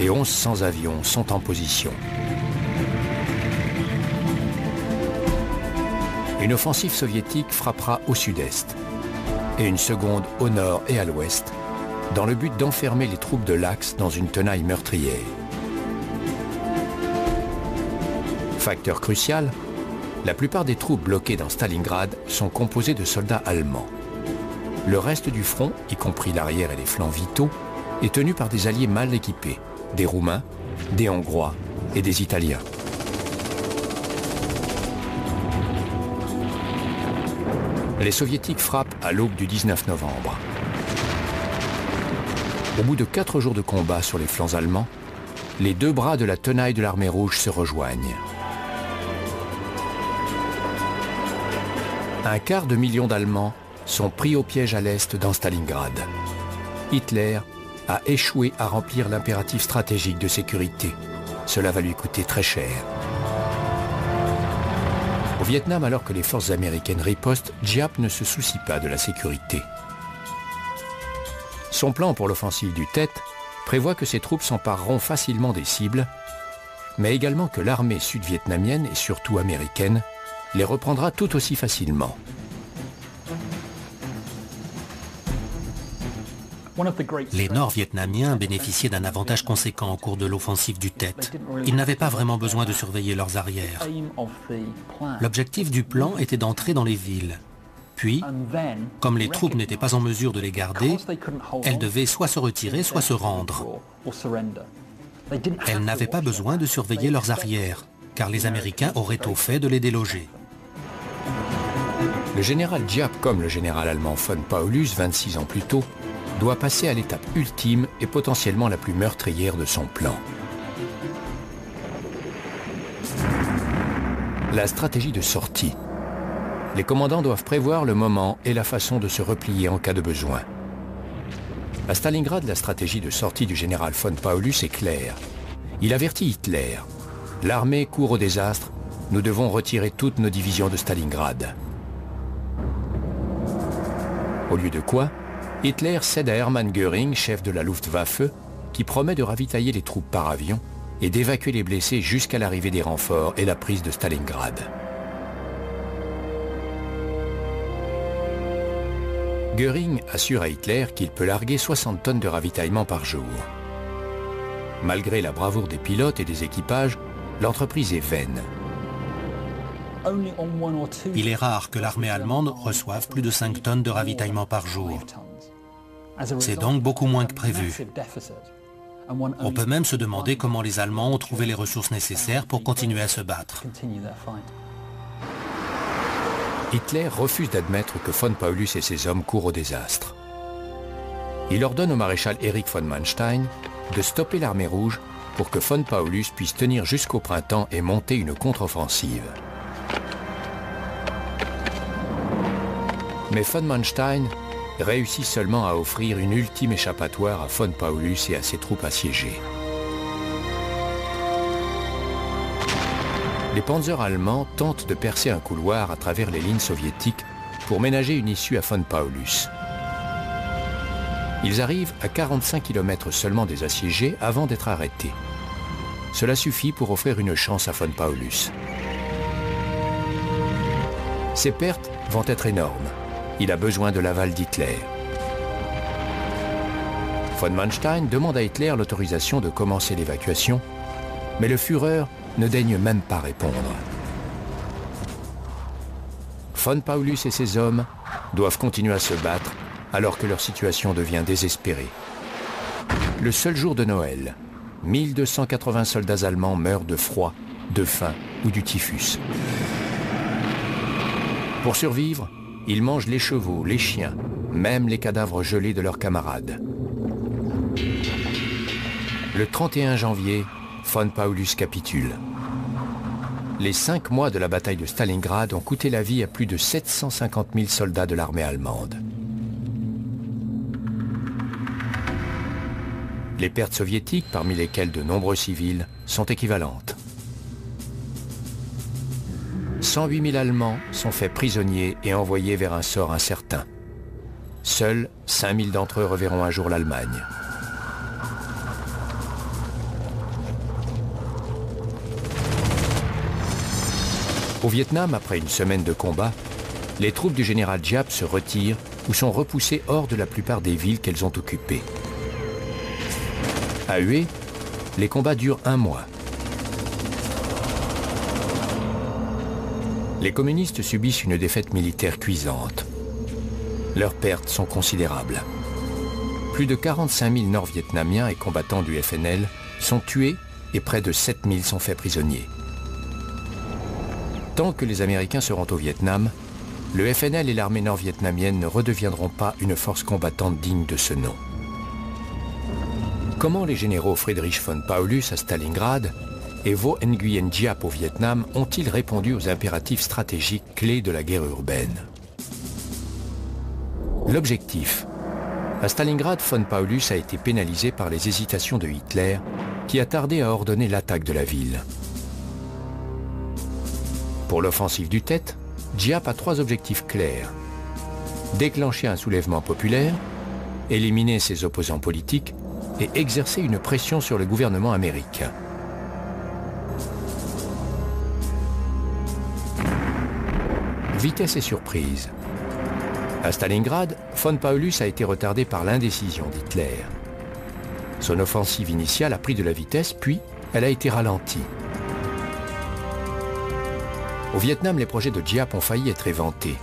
et 1100 avions sont en position. Une offensive soviétique frappera au sud-est et une seconde au nord et à l'ouest, dans le but d'enfermer les troupes de l'Axe dans une tenaille meurtrière. Facteur crucial, la plupart des troupes bloquées dans Stalingrad sont composées de soldats allemands. Le reste du front, y compris l'arrière et les flancs vitaux, est tenu par des alliés mal équipés, des Roumains, des Hongrois et des Italiens. Les Soviétiques frappent à l'aube du 19 novembre. Au bout de 4 jours de combat sur les flancs allemands, les deux bras de la tenaille de l'armée rouge se rejoignent. Un quart de million d'Allemands sont pris au piège à l'est dans Stalingrad. Hitler a échoué à remplir l'impératif stratégique de sécurité. Cela va lui coûter très cher. Au Vietnam, alors que les forces américaines ripostent, Giap ne se soucie pas de la sécurité. Son plan pour l'offensive du Tet prévoit que ses troupes s'empareront facilement des cibles, mais également que l'armée sud-vietnamienne et surtout américaine les reprendra tout aussi facilement. Les Nord-Vietnamiens bénéficiaient d'un avantage conséquent au cours de l'offensive du Tet. Ils n'avaient pas vraiment besoin de surveiller leurs arrières. L'objectif du plan était d'entrer dans les villes. Puis, comme les troupes n'étaient pas en mesure de les garder, elles devaient soit se retirer, soit se rendre. Elles n'avaient pas besoin de surveiller leurs arrières, car les Américains auraient au fait de les déloger. Le général Giap, comme le général allemand von Paulus, 26 ans plus tôt, doit passer à l'étape ultime et potentiellement la plus meurtrière de son plan. La stratégie de sortie. Les commandants doivent prévoir le moment et la façon de se replier en cas de besoin. À Stalingrad, la stratégie de sortie du général von Paulus est claire. Il avertit Hitler. L'armée court au désastre, nous devons retirer toutes nos divisions de Stalingrad. Au lieu de quoi, Hitler cède à Hermann Göring, chef de la Luftwaffe, qui promet de ravitailler les troupes par avion et d'évacuer les blessés jusqu'à l'arrivée des renforts et la prise de Stalingrad. Göring assure à Hitler qu'il peut larguer 60 tonnes de ravitaillement par jour. Malgré la bravoure des pilotes et des équipages, l'entreprise est vaine. Il est rare que l'armée allemande reçoive plus de 5 tonnes de ravitaillement par jour. C'est donc beaucoup moins que prévu. On peut même se demander comment les Allemands ont trouvé les ressources nécessaires pour continuer à se battre. Hitler refuse d'admettre que von Paulus et ses hommes courent au désastre. Il ordonne au maréchal Erich von Manstein de stopper l'armée rouge pour que von Paulus puisse tenir jusqu'au printemps et monter une contre-offensive. Mais von Manstein réussit seulement à offrir une ultime échappatoire à von Paulus et à ses troupes assiégées. Les panzers allemands tentent de percer un couloir à travers les lignes soviétiques pour ménager une issue à von Paulus. Ils arrivent à 45 km seulement des assiégés avant d'être arrêtés. Cela suffit pour offrir une chance à von Paulus. Ses pertes vont être énormes. Il a besoin de l'aval d'Hitler. Von Manstein demande à Hitler l'autorisation de commencer l'évacuation, mais le Führer ne daigne même pas répondre. Von Paulus et ses hommes doivent continuer à se battre alors que leur situation devient désespérée. Le seul jour de Noël, 1280 soldats allemands meurent de froid, de faim ou du typhus. Pour survivre, ils mangent les chevaux, les chiens, même les cadavres gelés de leurs camarades. Le 31 janvier, von Paulus capitule. Les 5 mois de la bataille de Stalingrad ont coûté la vie à plus de 750 000 soldats de l'armée allemande. Les pertes soviétiques, parmi lesquelles de nombreux civils, sont équivalentes. 108 000 Allemands sont faits prisonniers et envoyés vers un sort incertain. Seuls 5 000 d'entre eux reverront un jour l'Allemagne. Au Vietnam, après une semaine de combat, les troupes du général Giap se retirent ou sont repoussées hors de la plupart des villes qu'elles ont occupées. À Hue, les combats durent 1 mois. Les communistes subissent une défaite militaire cuisante. Leurs pertes sont considérables. Plus de 45 000 Nord-Vietnamiens et combattants du FNL sont tués et près de 7 000 sont faits prisonniers. Tant que les Américains seront au Vietnam, le FNL et l'armée nord-vietnamienne ne redeviendront pas une force combattante digne de ce nom. Comment les généraux Friedrich von Paulus à Stalingrad et Vo Nguyen Giap au Vietnam ont-ils répondu aux impératifs stratégiques clés de la guerre urbaine? L'objectif. À Stalingrad, von Paulus a été pénalisé par les hésitations de Hitler, qui a tardé à ordonner l'attaque de la ville. Pour l'offensive du Tet, Giap a 3 objectifs clairs. Déclencher un soulèvement populaire, éliminer ses opposants politiques et exercer une pression sur le gouvernement américain. Vitesse et surprise. À Stalingrad, von Paulus a été retardé par l'indécision d'Hitler. Son offensive initiale a pris de la vitesse, puis elle a été ralentie. Au Vietnam, les projets de Giap ont failli être éventés,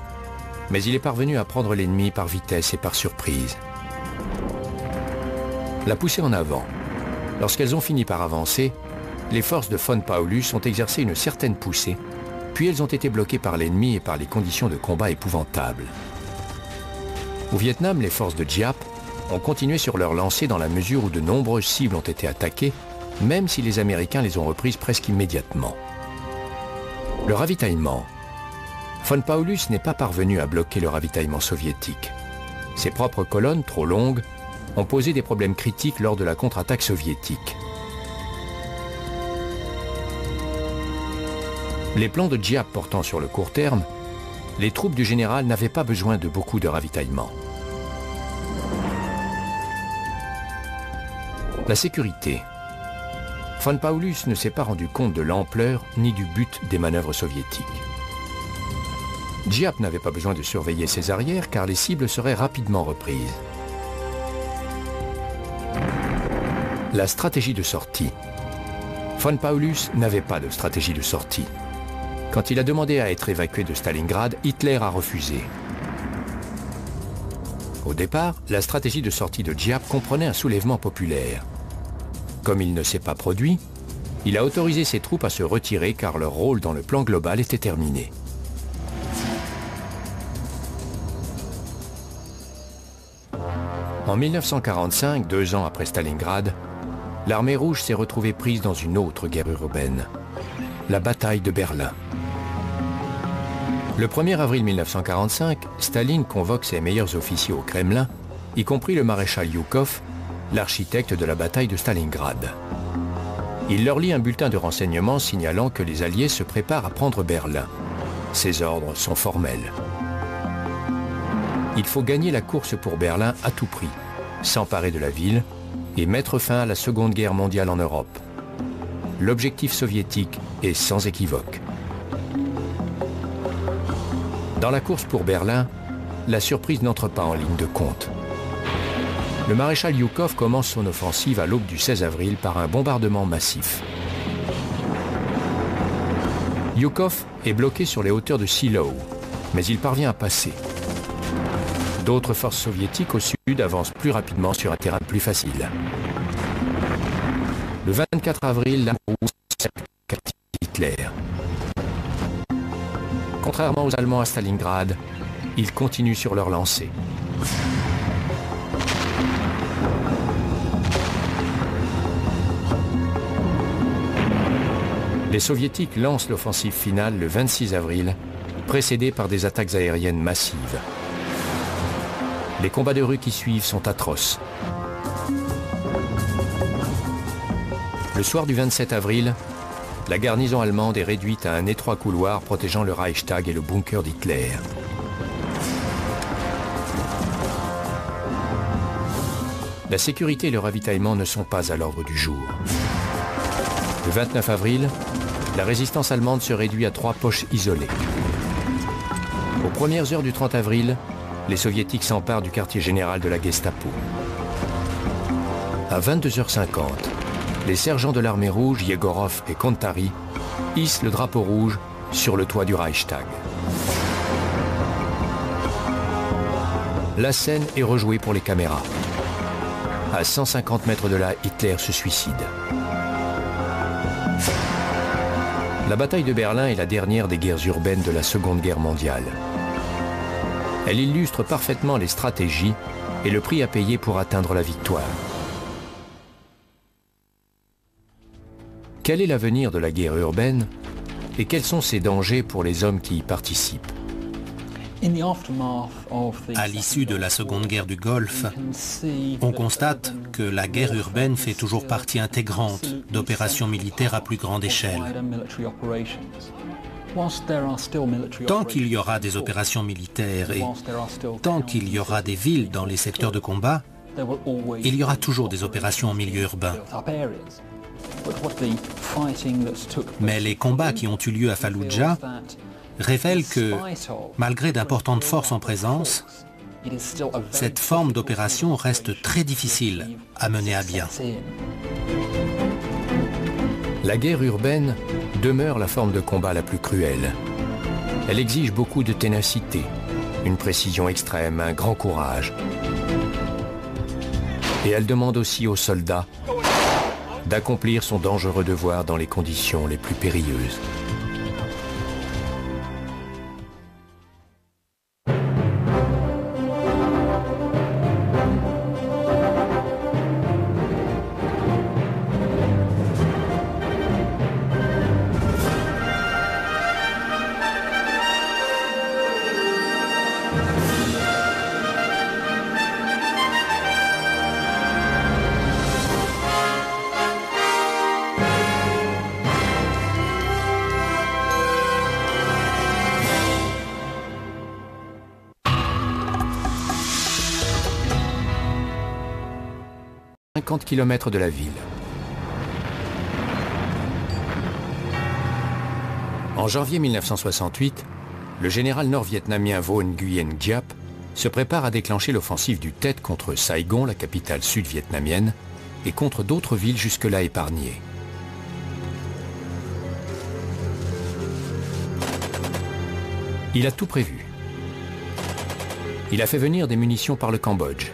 mais il est parvenu à prendre l'ennemi par vitesse et par surprise. La poussée en avant. Lorsqu'elles ont fini par avancer, les forces de von Paulus ont exercé une certaine poussée, puis elles ont été bloquées par l'ennemi et par les conditions de combat épouvantables. Au Vietnam, les forces de Giap ont continué sur leur lancée dans la mesure où de nombreuses cibles ont été attaquées, même si les Américains les ont reprises presque immédiatement. Le ravitaillement. Von Paulus n'est pas parvenu à bloquer le ravitaillement soviétique. Ses propres colonnes, trop longues, ont posé des problèmes critiques lors de la contre-attaque soviétique. Les plans de Giap portant sur le court terme, les troupes du général n'avaient pas besoin de beaucoup de ravitaillement. La sécurité. Von Paulus ne s'est pas rendu compte de l'ampleur ni du but des manœuvres soviétiques. Giap n'avait pas besoin de surveiller ses arrières car les cibles seraient rapidement reprises. La stratégie de sortie. Von Paulus n'avait pas de stratégie de sortie. Quand il a demandé à être évacué de Stalingrad, Hitler a refusé. Au départ, la stratégie de sortie de Giap comprenait un soulèvement populaire. Comme il ne s'est pas produit, il a autorisé ses troupes à se retirer car leur rôle dans le plan global était terminé. En 1945, 2 ans après Stalingrad, l'armée rouge s'est retrouvée prise dans une autre guerre urbaine, la bataille de Berlin. Le 1er avril 1945, Staline convoque ses meilleurs officiers au Kremlin, y compris le maréchal Zhukov, l'architecte de la bataille de Stalingrad. Il leur lit un bulletin de renseignement signalant que les Alliés se préparent à prendre Berlin. Ces ordres sont formels. Il faut gagner la course pour Berlin à tout prix, s'emparer de la ville et mettre fin à la Seconde Guerre mondiale en Europe. L'objectif soviétique est sans équivoque. Dans la course pour Berlin, la surprise n'entre pas en ligne de compte. Le maréchal Zhukov commence son offensive à l'aube du 16 avril par un bombardement massif. Zhukov est bloqué sur les hauteurs de Shiloh, mais il parvient à passer. D'autres forces soviétiques au sud avancent plus rapidement sur un terrain plus facile. Le 24 avril, l'armée rouge captive Hitler. Contrairement aux Allemands à Stalingrad, ils continuent sur leur lancée. Les Soviétiques lancent l'offensive finale le 26 avril, précédée par des attaques aériennes massives. Les combats de rue qui suivent sont atroces. Le soir du 27 avril, la garnison allemande est réduite à un étroit couloir protégeant le Reichstag et le bunker d'Hitler. La sécurité et le ravitaillement ne sont pas à l'ordre du jour. Le 29 avril, la résistance allemande se réduit à 3 poches isolées. Aux premières heures du 30 avril, les Soviétiques s'emparent du quartier général de la Gestapo. À 22h50, les sergents de l'armée rouge, Yegorov et Kontari, hissent le drapeau rouge sur le toit du Reichstag. La scène est rejouée pour les caméras. À 150 mètres de là, Hitler se suicide. La bataille de Berlin est la dernière des guerres urbaines de la Seconde Guerre mondiale. Elle illustre parfaitement les stratégies et le prix à payer pour atteindre la victoire. Quel est l'avenir de la guerre urbaine et quels sont ses dangers pour les hommes qui y participent? À l'issue de la Seconde Guerre du Golfe, on constate que la guerre urbaine fait toujours partie intégrante d'opérations militaires à plus grande échelle. Tant qu'il y aura des opérations militaires et tant qu'il y aura des villes dans les secteurs de combat, il y aura toujours des opérations en milieu urbain. Mais les combats qui ont eu lieu à Falloujah révèlent que, malgré d'importantes forces en présence, cette forme d'opération reste très difficile à mener à bien. La guerre urbaine demeure la forme de combat la plus cruelle. Elle exige beaucoup de ténacité, une précision extrême, un grand courage. Et elle demande aussi aux soldats d'accomplir son dangereux devoir dans les conditions les plus périlleuses. À 50 km de la ville. En janvier 1968, le général nord-vietnamien Vo Nguyen Giap se prépare à déclencher l'offensive du Tet contre Saigon, la capitale sud-vietnamienne, et contre d'autres villes jusque-là épargnées. Il a tout prévu. Il a fait venir des munitions par le Cambodge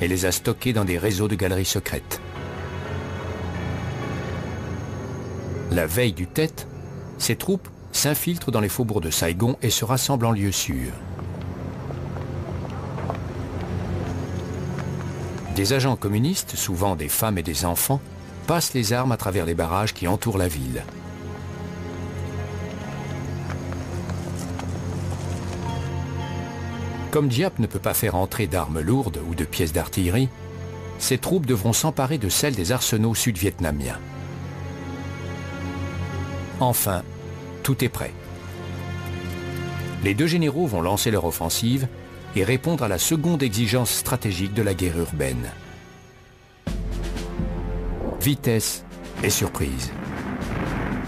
et les a stockées dans des réseaux de galeries secrètes. La veille du Tet, ces troupes s'infiltrent dans les faubourgs de Saigon et se rassemblent en lieu sûr. Des agents communistes, souvent des femmes et des enfants, passent les armes à travers les barrages qui entourent la ville. Comme Giap ne peut pas faire entrer d'armes lourdes ou de pièces d'artillerie, ces troupes devront s'emparer de celles des arsenaux sud-vietnamiens. Enfin, tout est prêt. Les deux généraux vont lancer leur offensive et répondre à la seconde exigence stratégique de la guerre urbaine. Vitesse et surprise.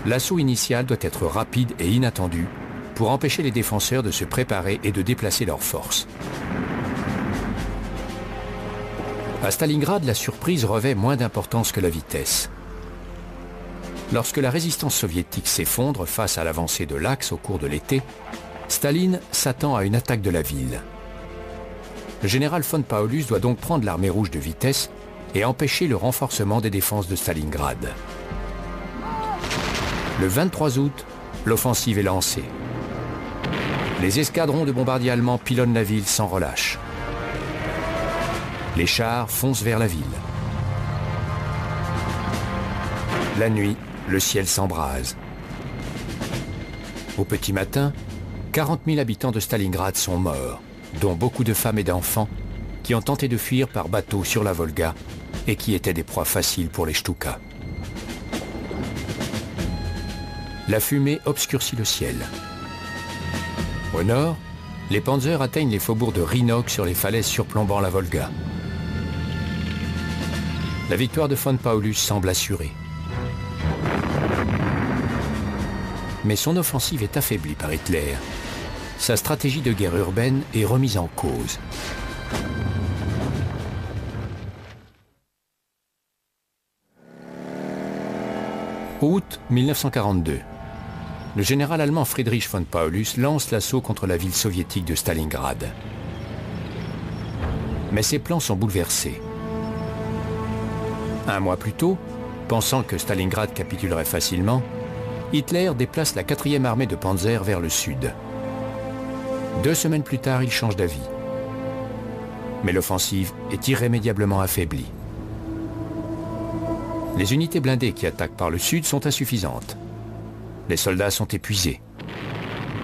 L'assaut initial doit être rapide et inattendu pour empêcher les défenseurs de se préparer et de déplacer leurs forces. À Stalingrad, la surprise revêt moins d'importance que la vitesse. Lorsque la résistance soviétique s'effondre face à l'avancée de l'Axe au cours de l'été, Staline s'attend à une attaque de la ville. Le général von Paulus doit donc prendre l'armée rouge de vitesse et empêcher le renforcement des défenses de Stalingrad. Le 23 août, l'offensive est lancée. Les escadrons de bombardiers allemands pilonnent la ville sans relâche. Les chars foncent vers la ville. La nuit, le ciel s'embrase. Au petit matin, 40 000 habitants de Stalingrad sont morts, dont beaucoup de femmes et d'enfants qui ont tenté de fuir par bateau sur la Volga et qui étaient des proies faciles pour les Stukas. La fumée obscurcit le ciel. Au nord, les panzers atteignent les faubourgs de Rhinok sur les falaises surplombant la Volga. La victoire de von Paulus semble assurée. Mais son offensive est affaiblie par Hitler. Sa stratégie de guerre urbaine est remise en cause. Août 1942. Le général allemand Friedrich von Paulus lance l'assaut contre la ville soviétique de Stalingrad. Mais ses plans sont bouleversés. Un mois plus tôt, pensant que Stalingrad capitulerait facilement, Hitler déplace la 4e armée de Panzer vers le sud. 2 semaines plus tard, il change d'avis. Mais l'offensive est irrémédiablement affaiblie. Les unités blindées qui attaquent par le sud sont insuffisantes. Les soldats sont épuisés.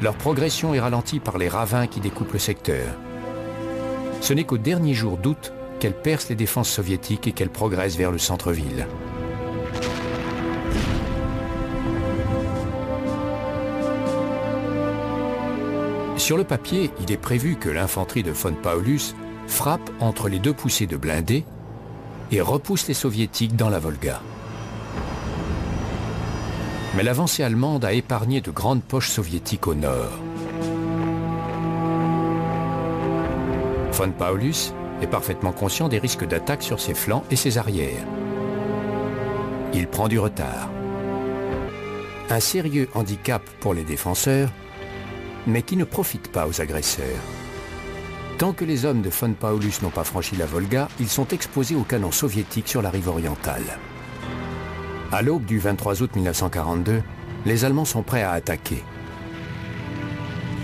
Leur progression est ralentie par les ravins qui découpent le secteur. Ce n'est qu'au dernier jour d'août qu'elle perce les défenses soviétiques et qu'elle progresse vers le centre-ville. Sur le papier, il est prévu que l'infanterie de von Paulus frappe entre les 2 poussées de blindés et repousse les soviétiques dans la Volga. Mais l'avancée allemande a épargné de grandes poches soviétiques au nord. Von Paulus est parfaitement conscient des risques d'attaque sur ses flancs et ses arrières. Il prend du retard. Un sérieux handicap pour les défenseurs, mais qui ne profite pas aux agresseurs. Tant que les hommes de von Paulus n'ont pas franchi la Volga, ils sont exposés aux canons soviétiques sur la rive orientale. À l'aube du 23 août 1942, les Allemands sont prêts à attaquer.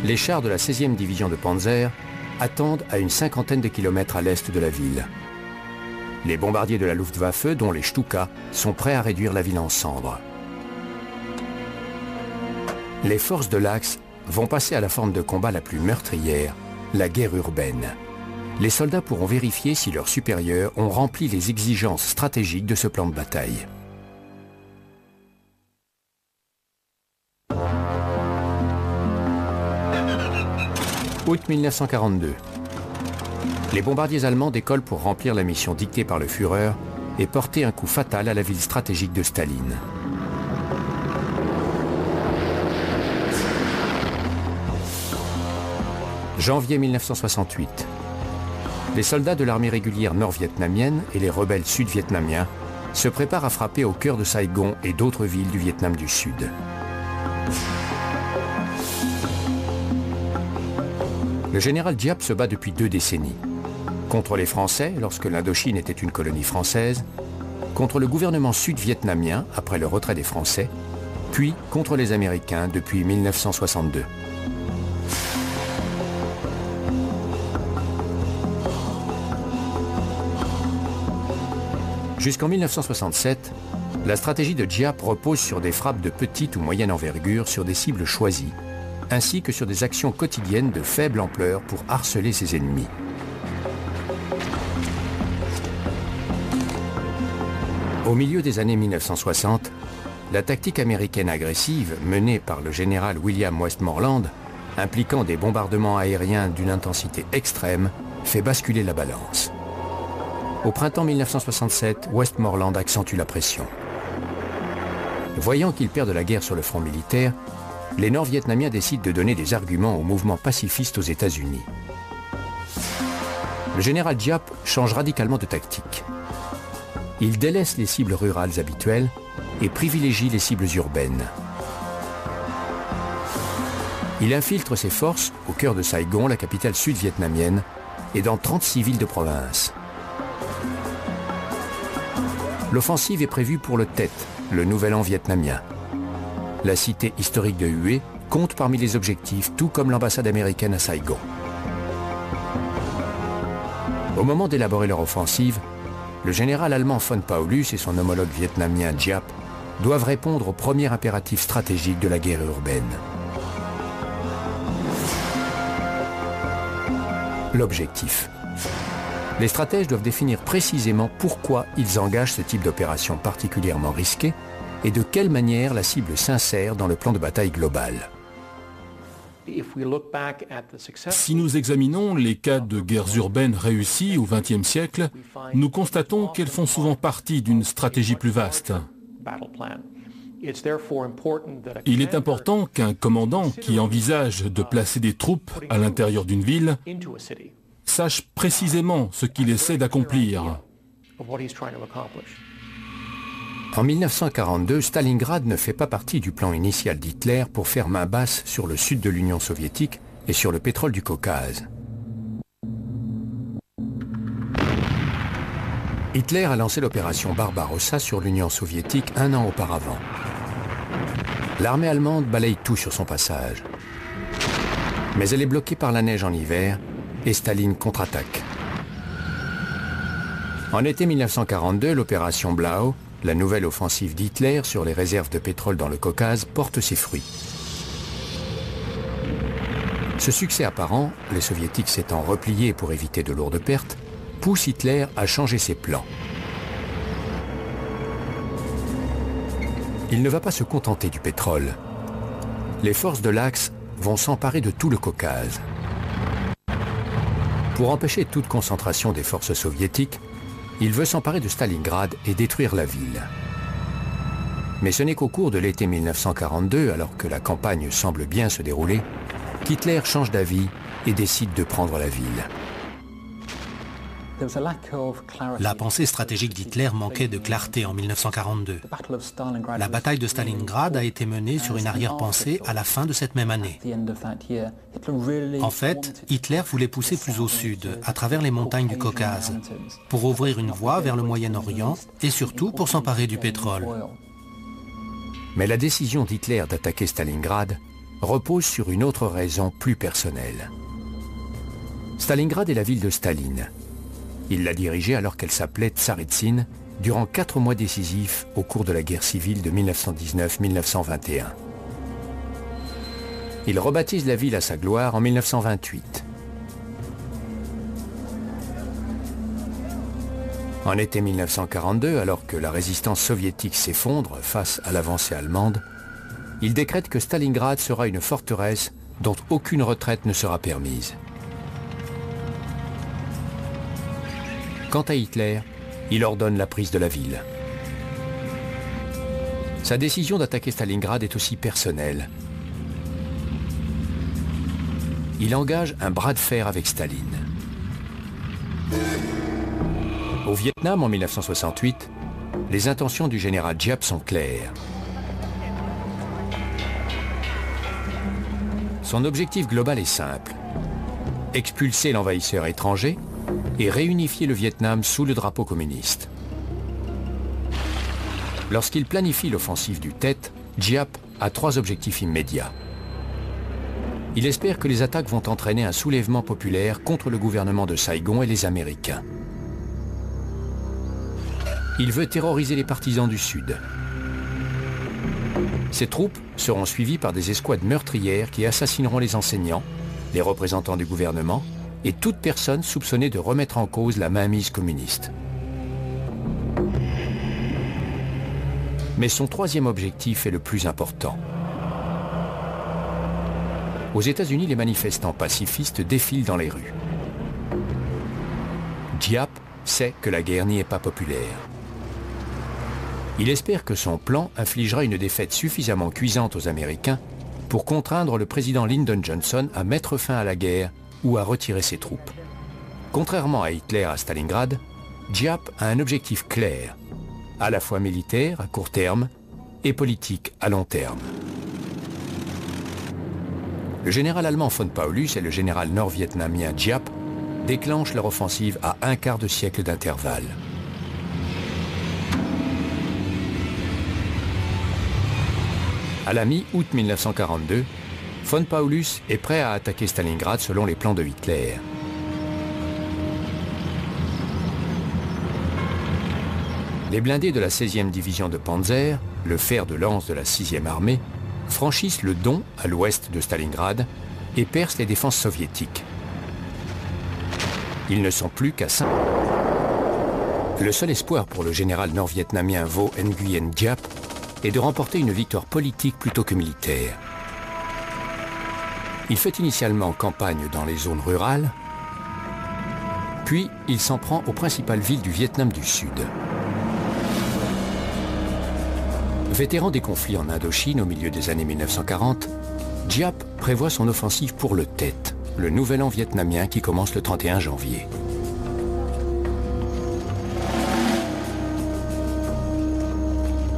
Les chars de la 16e division de Panzer attendent à une 50aine de kilomètres à l'est de la ville. Les bombardiers de la Luftwaffe, dont les Stukas, sont prêts à réduire la ville en cendres. Les forces de l'Axe vont passer à la forme de combat la plus meurtrière, la guerre urbaine. Les soldats pourront vérifier si leurs supérieurs ont rempli les exigences stratégiques de ce plan de bataille. Août 1942. Les bombardiers allemands décollent pour remplir la mission dictée par le Führer et porter un coup fatal à la ville stratégique de Staline. Janvier 1968. Les soldats de l'armée régulière nord-vietnamienne et les rebelles sud-vietnamiens se préparent à frapper au cœur de Saigon et d'autres villes du Vietnam du Sud. Le général Giap se bat depuis 2 décennies. Contre les Français, lorsque l'Indochine était une colonie française, contre le gouvernement sud-vietnamien, après le retrait des Français, puis contre les Américains depuis 1962. Jusqu'en 1967, la stratégie de Giap repose sur des frappes de petite ou moyenne envergure sur des cibles choisies, ainsi que sur des actions quotidiennes de faible ampleur pour harceler ses ennemis. Au milieu des années 1960, la tactique américaine agressive menée par le général William Westmoreland, impliquant des bombardements aériens d'une intensité extrême, fait basculer la balance. Au printemps 1967, Westmoreland accentue la pression. Voyant qu'il perd de la guerre sur le front militaire, les Nord-Vietnamiens décident de donner des arguments au mouvement pacifiste aux États-Unis. Le général Giap change radicalement de tactique. Il délaisse les cibles rurales habituelles et privilégie les cibles urbaines. Il infiltre ses forces au cœur de Saigon, la capitale sud-vietnamienne, et dans 36 villes de province. L'offensive est prévue pour le Tet, le nouvel an vietnamien. La cité historique de Hue compte parmi les objectifs, tout comme l'ambassade américaine à Saigon. Au moment d'élaborer leur offensive, le général allemand von Paulus et son homologue vietnamien Giap doivent répondre au premier impératif stratégique de la guerre urbaine. L'objectif. Les stratèges doivent définir précisément pourquoi ils engagent ce type d'opération particulièrement risquée et de quelle manière la cible s'insère dans le plan de bataille global. Si nous examinons les cas de guerres urbaines réussies au XXe siècle, nous constatons qu'elles font souvent partie d'une stratégie plus vaste. Il est important qu'un commandant qui envisage de placer des troupes à l'intérieur d'une ville sache précisément ce qu'il essaie d'accomplir. En 1942, Stalingrad ne fait pas partie du plan initial d'Hitler pour faire main basse sur le sud de l'Union soviétique et sur le pétrole du Caucase. Hitler a lancé l'opération Barbarossa sur l'Union soviétique un an auparavant. L'armée allemande balaye tout sur son passage. Mais elle est bloquée par la neige en hiver et Staline contre-attaque. En été 1942, l'opération Blau, la nouvelle offensive d'Hitler sur les réserves de pétrole dans le Caucase, porte ses fruits. Ce succès apparent, les soviétiques s'étant repliés pour éviter de lourdes pertes, pousse Hitler à changer ses plans. Il ne va pas se contenter du pétrole. Les forces de l'Axe vont s'emparer de tout le Caucase. Pour empêcher toute concentration des forces soviétiques, il veut s'emparer de Stalingrad et détruire la ville. Mais ce n'est qu'au cours de l'été 1942, alors que la campagne semble bien se dérouler, qu'Hitler change d'avis et décide de prendre la ville. La pensée stratégique d'Hitler manquait de clarté en 1942. La bataille de Stalingrad a été menée sur une arrière-pensée à la fin de cette même année. En fait, Hitler voulait pousser plus au sud, à travers les montagnes du Caucase, pour ouvrir une voie vers le Moyen-Orient et surtout pour s'emparer du pétrole. Mais la décision d'Hitler d'attaquer Stalingrad repose sur une autre raison plus personnelle. Stalingrad est la ville de Staline. Il l'a dirigée alors qu'elle s'appelait Tsaritsyn, durant 4 mois décisifs au cours de la guerre civile de 1919-1921. Il rebaptise la ville à sa gloire en 1928. En été 1942, alors que la résistance soviétique s'effondre face à l'avancée allemande, il décrète que Stalingrad sera une forteresse dont aucune retraite ne sera permise. Quant à Hitler, il ordonne la prise de la ville. Sa décision d'attaquer Stalingrad est aussi personnelle. Il engage un bras de fer avec Staline. Au Vietnam, en 1968, les intentions du général Giap sont claires. Son objectif global est simple: expulser l'envahisseur étranger et réunifier le Vietnam sous le drapeau communiste. Lorsqu'il planifie l'offensive du Tet, Giap a 3 objectifs immédiats. Il espère que les attaques vont entraîner un soulèvement populaire contre le gouvernement de Saigon et les Américains. Il veut terroriser les partisans du Sud. Ces troupes seront suivies par des escouades meurtrières qui assassineront les enseignants, les représentants du gouvernement et toute personne soupçonnée de remettre en cause la mainmise communiste. Mais son 3e objectif est le plus important. Aux États-Unis, les manifestants pacifistes défilent dans les rues. Giap sait que la guerre n'y est pas populaire. Il espère que son plan infligera une défaite suffisamment cuisante aux Américains pour contraindre le président Lyndon Johnson à mettre fin à la guerre ou à retirer ses troupes. Contrairement à Hitler à Stalingrad, Giap a un objectif clair, à la fois militaire à court terme et politique à long terme. Le général allemand von Paulus et le général nord-vietnamien Giap déclenchent leur offensive à un quart de siècle d'intervalle. À la mi-août 1942, von Paulus est prêt à attaquer Stalingrad selon les plans de Hitler. Les blindés de la 16e division de Panzer, le fer de lance de la 6e armée, franchissent le Don à l'ouest de Stalingrad et percent les défenses soviétiques. Ils ne sont plus qu'à 5. Le seul espoir pour le général nord-vietnamien Vo Nguyen Giap est de remporter une victoire politique plutôt que militaire. Il fait initialement campagne dans les zones rurales, puis il s'en prend aux principales villes du Vietnam du Sud. Vétéran des conflits en Indochine au milieu des années 1940, Giap prévoit son offensive pour le Tet, le nouvel an vietnamien qui commence le 31 janvier.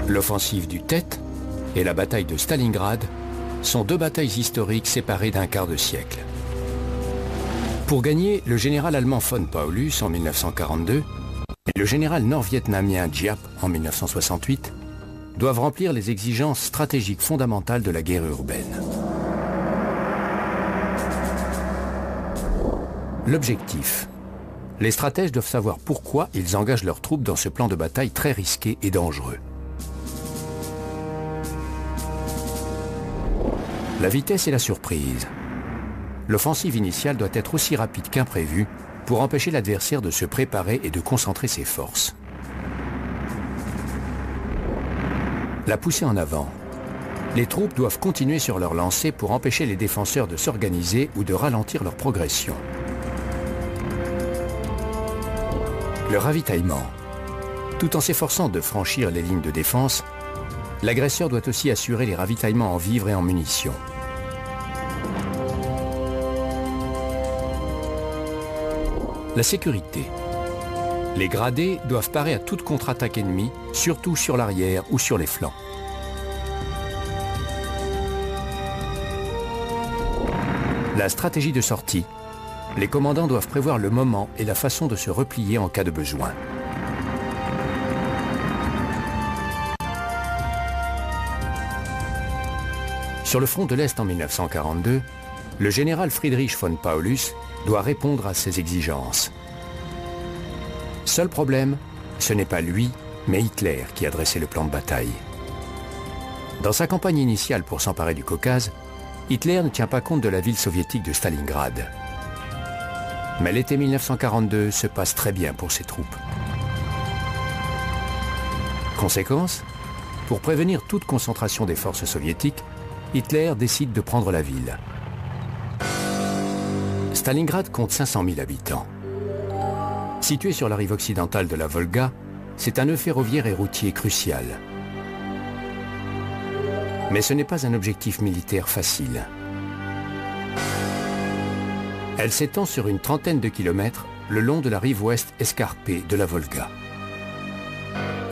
L'offensive du Tet et la bataille de Stalingrad sont 2 batailles historiques séparées d'un quart de siècle. Pour gagner, le général allemand von Paulus en 1942 et le général nord-vietnamien Giap en 1968 doivent remplir les exigences stratégiques fondamentales de la guerre urbaine. L'objectif. Les stratèges doivent savoir pourquoi ils engagent leurs troupes dans ce plan de bataille très risqué et dangereux. La vitesse et la surprise. L'offensive initiale doit être aussi rapide qu'imprévue pour empêcher l'adversaire de se préparer et de concentrer ses forces. La poussée en avant. Les troupes doivent continuer sur leur lancée pour empêcher les défenseurs de s'organiser ou de ralentir leur progression. Le ravitaillement. Tout en s'efforçant de franchir les lignes de défense, l'agresseur doit aussi assurer les ravitaillements en vivres et en munitions. La sécurité. Les gradés doivent parer à toute contre-attaque ennemie, surtout sur l'arrière ou sur les flancs. La stratégie de sortie. Les commandants doivent prévoir le moment et la façon de se replier en cas de besoin. Sur le front de l'Est en 1942, le général Friedrich von Paulus doit répondre à ces exigences. Seul problème, ce n'est pas lui, mais Hitler qui a dressé le plan de bataille. Dans sa campagne initiale pour s'emparer du Caucase, Hitler ne tient pas compte de la ville soviétique de Stalingrad. Mais l'été 1942 se passe très bien pour ses troupes. Conséquence, pour prévenir toute concentration des forces soviétiques, Hitler décide de prendre la ville. Stalingrad compte 500 000 habitants. Situé sur la rive occidentale de la Volga, c'est un nœud ferroviaire et routier crucial. Mais ce n'est pas un objectif militaire facile. Elle s'étend sur une trentaine de kilomètres le long de la rive ouest escarpée de la Volga.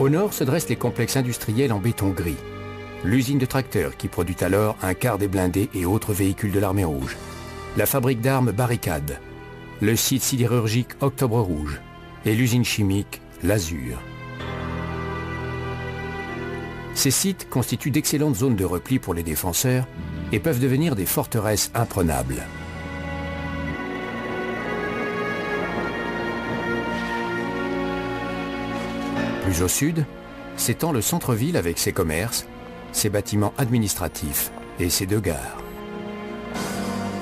Au nord se dressent les complexes industriels en béton gris, l'usine de tracteurs qui produit alors un quart des blindés et autres véhicules de l'armée rouge, la fabrique d'armes Barricade, le site sidérurgique Octobre Rouge et l'usine chimique L'Azur. Ces sites constituent d'excellentes zones de repli pour les défenseurs et peuvent devenir des forteresses imprenables. Plus au sud, s'étend le centre-ville avec ses commerces, ses bâtiments administratifs et ses 2 gares.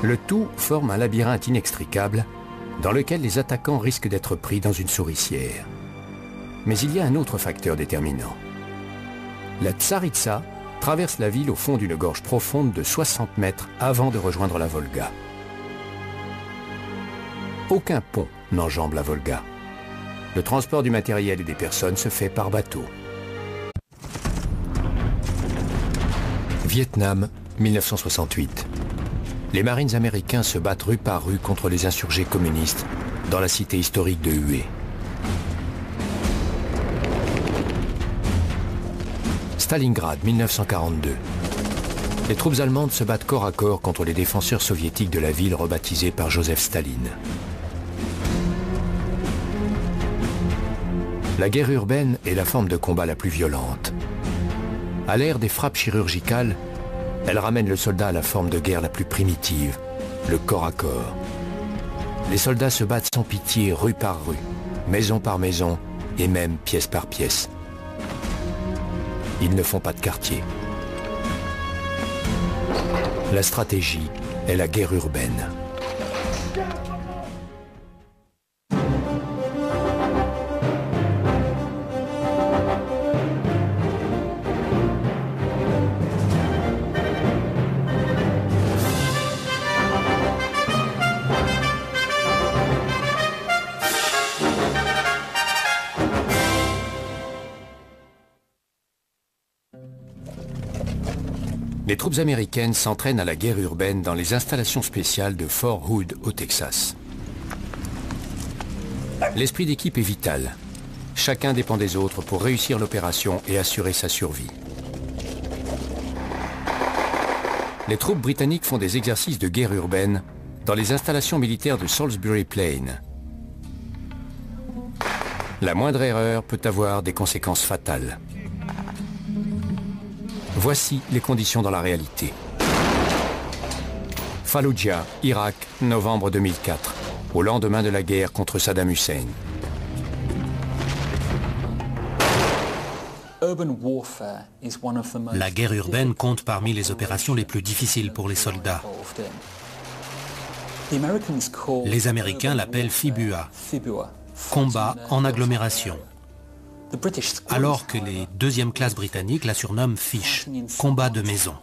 Le tout forme un labyrinthe inextricable dans lequel les attaquants risquent d'être pris dans une souricière. Mais il y a un autre facteur déterminant. La Tsaritsa traverse la ville au fond d'une gorge profonde de 60 mètres avant de rejoindre la Volga. Aucun pont n'enjambe la Volga. Le transport du matériel et des personnes se fait par bateau. Vietnam, 1968. Les Marines américains se battent rue par rue contre les insurgés communistes dans la cité historique de Hue. Stalingrad, 1942. Les troupes allemandes se battent corps à corps contre les défenseurs soviétiques de la ville rebaptisée par Joseph Staline. La guerre urbaine est la forme de combat la plus violente. À l'ère des frappes chirurgicales, elle ramène le soldat à la forme de guerre la plus primitive, le corps à corps. Les soldats se battent sans pitié rue par rue, maison par maison et même pièce par pièce. Ils ne font pas de quartier. La stratégie est la guerre urbaine. Les troupes américaines s'entraînent à la guerre urbaine dans les installations spéciales de Fort Hood au Texas. L'esprit d'équipe est vital. Chacun dépend des autres pour réussir l'opération et assurer sa survie. Les troupes britanniques font des exercices de guerre urbaine dans les installations militaires de Salisbury Plain. La moindre erreur peut avoir des conséquences fatales. Voici les conditions dans la réalité. Fallujah, Irak, novembre 2004, au lendemain de la guerre contre Saddam Hussein. La guerre urbaine compte parmi les opérations les plus difficiles pour les soldats. Les Américains l'appellent FIBUA, combat en agglomération. Alors que les deuxième classes britanniques la surnomment Fish, combat de maison.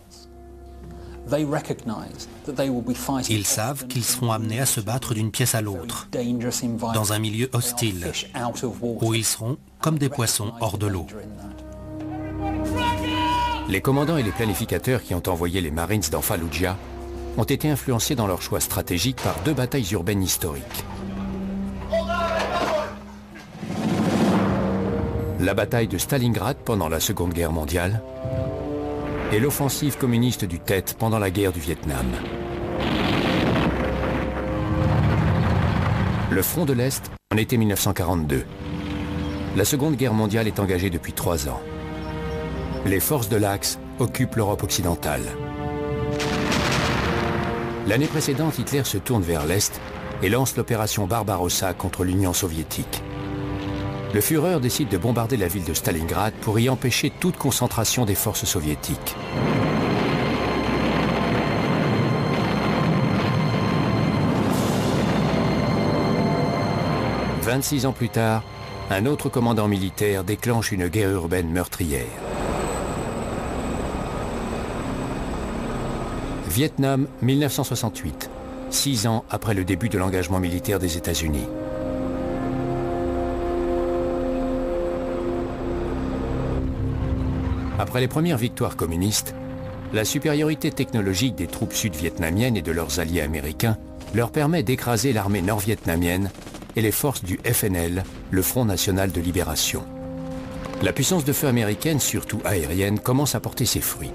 Ils savent qu'ils seront amenés à se battre d'une pièce à l'autre, dans un milieu hostile, où ils seront comme des poissons hors de l'eau. Les commandants et les planificateurs qui ont envoyé les Marines dans Fallujah ont été influencés dans leur choix stratégique par 2 batailles urbaines historiques. La bataille de Stalingrad pendant la Seconde Guerre mondiale et l'offensive communiste du Tet pendant la guerre du Vietnam. Le front de l'Est en été 1942. La Seconde Guerre mondiale est engagée depuis 3 ans. Les forces de l'Axe occupent l'Europe occidentale. L'année précédente, Hitler se tourne vers l'Est et lance l'opération Barbarossa contre l'Union soviétique. Le Führer décide de bombarder la ville de Stalingrad pour y empêcher toute concentration des forces soviétiques. « 26 ans plus tard, un autre commandant militaire déclenche une guerre urbaine meurtrière. Vietnam, 1968, 6 ans après le début de l'engagement militaire des États-Unis. Après les premières victoires communistes, la supériorité technologique des troupes sud-vietnamiennes et de leurs alliés américains leur permet d'écraser l'armée nord-vietnamienne et les forces du FNL, le Front National de Libération. La puissance de feu américaine, surtout aérienne, commence à porter ses fruits.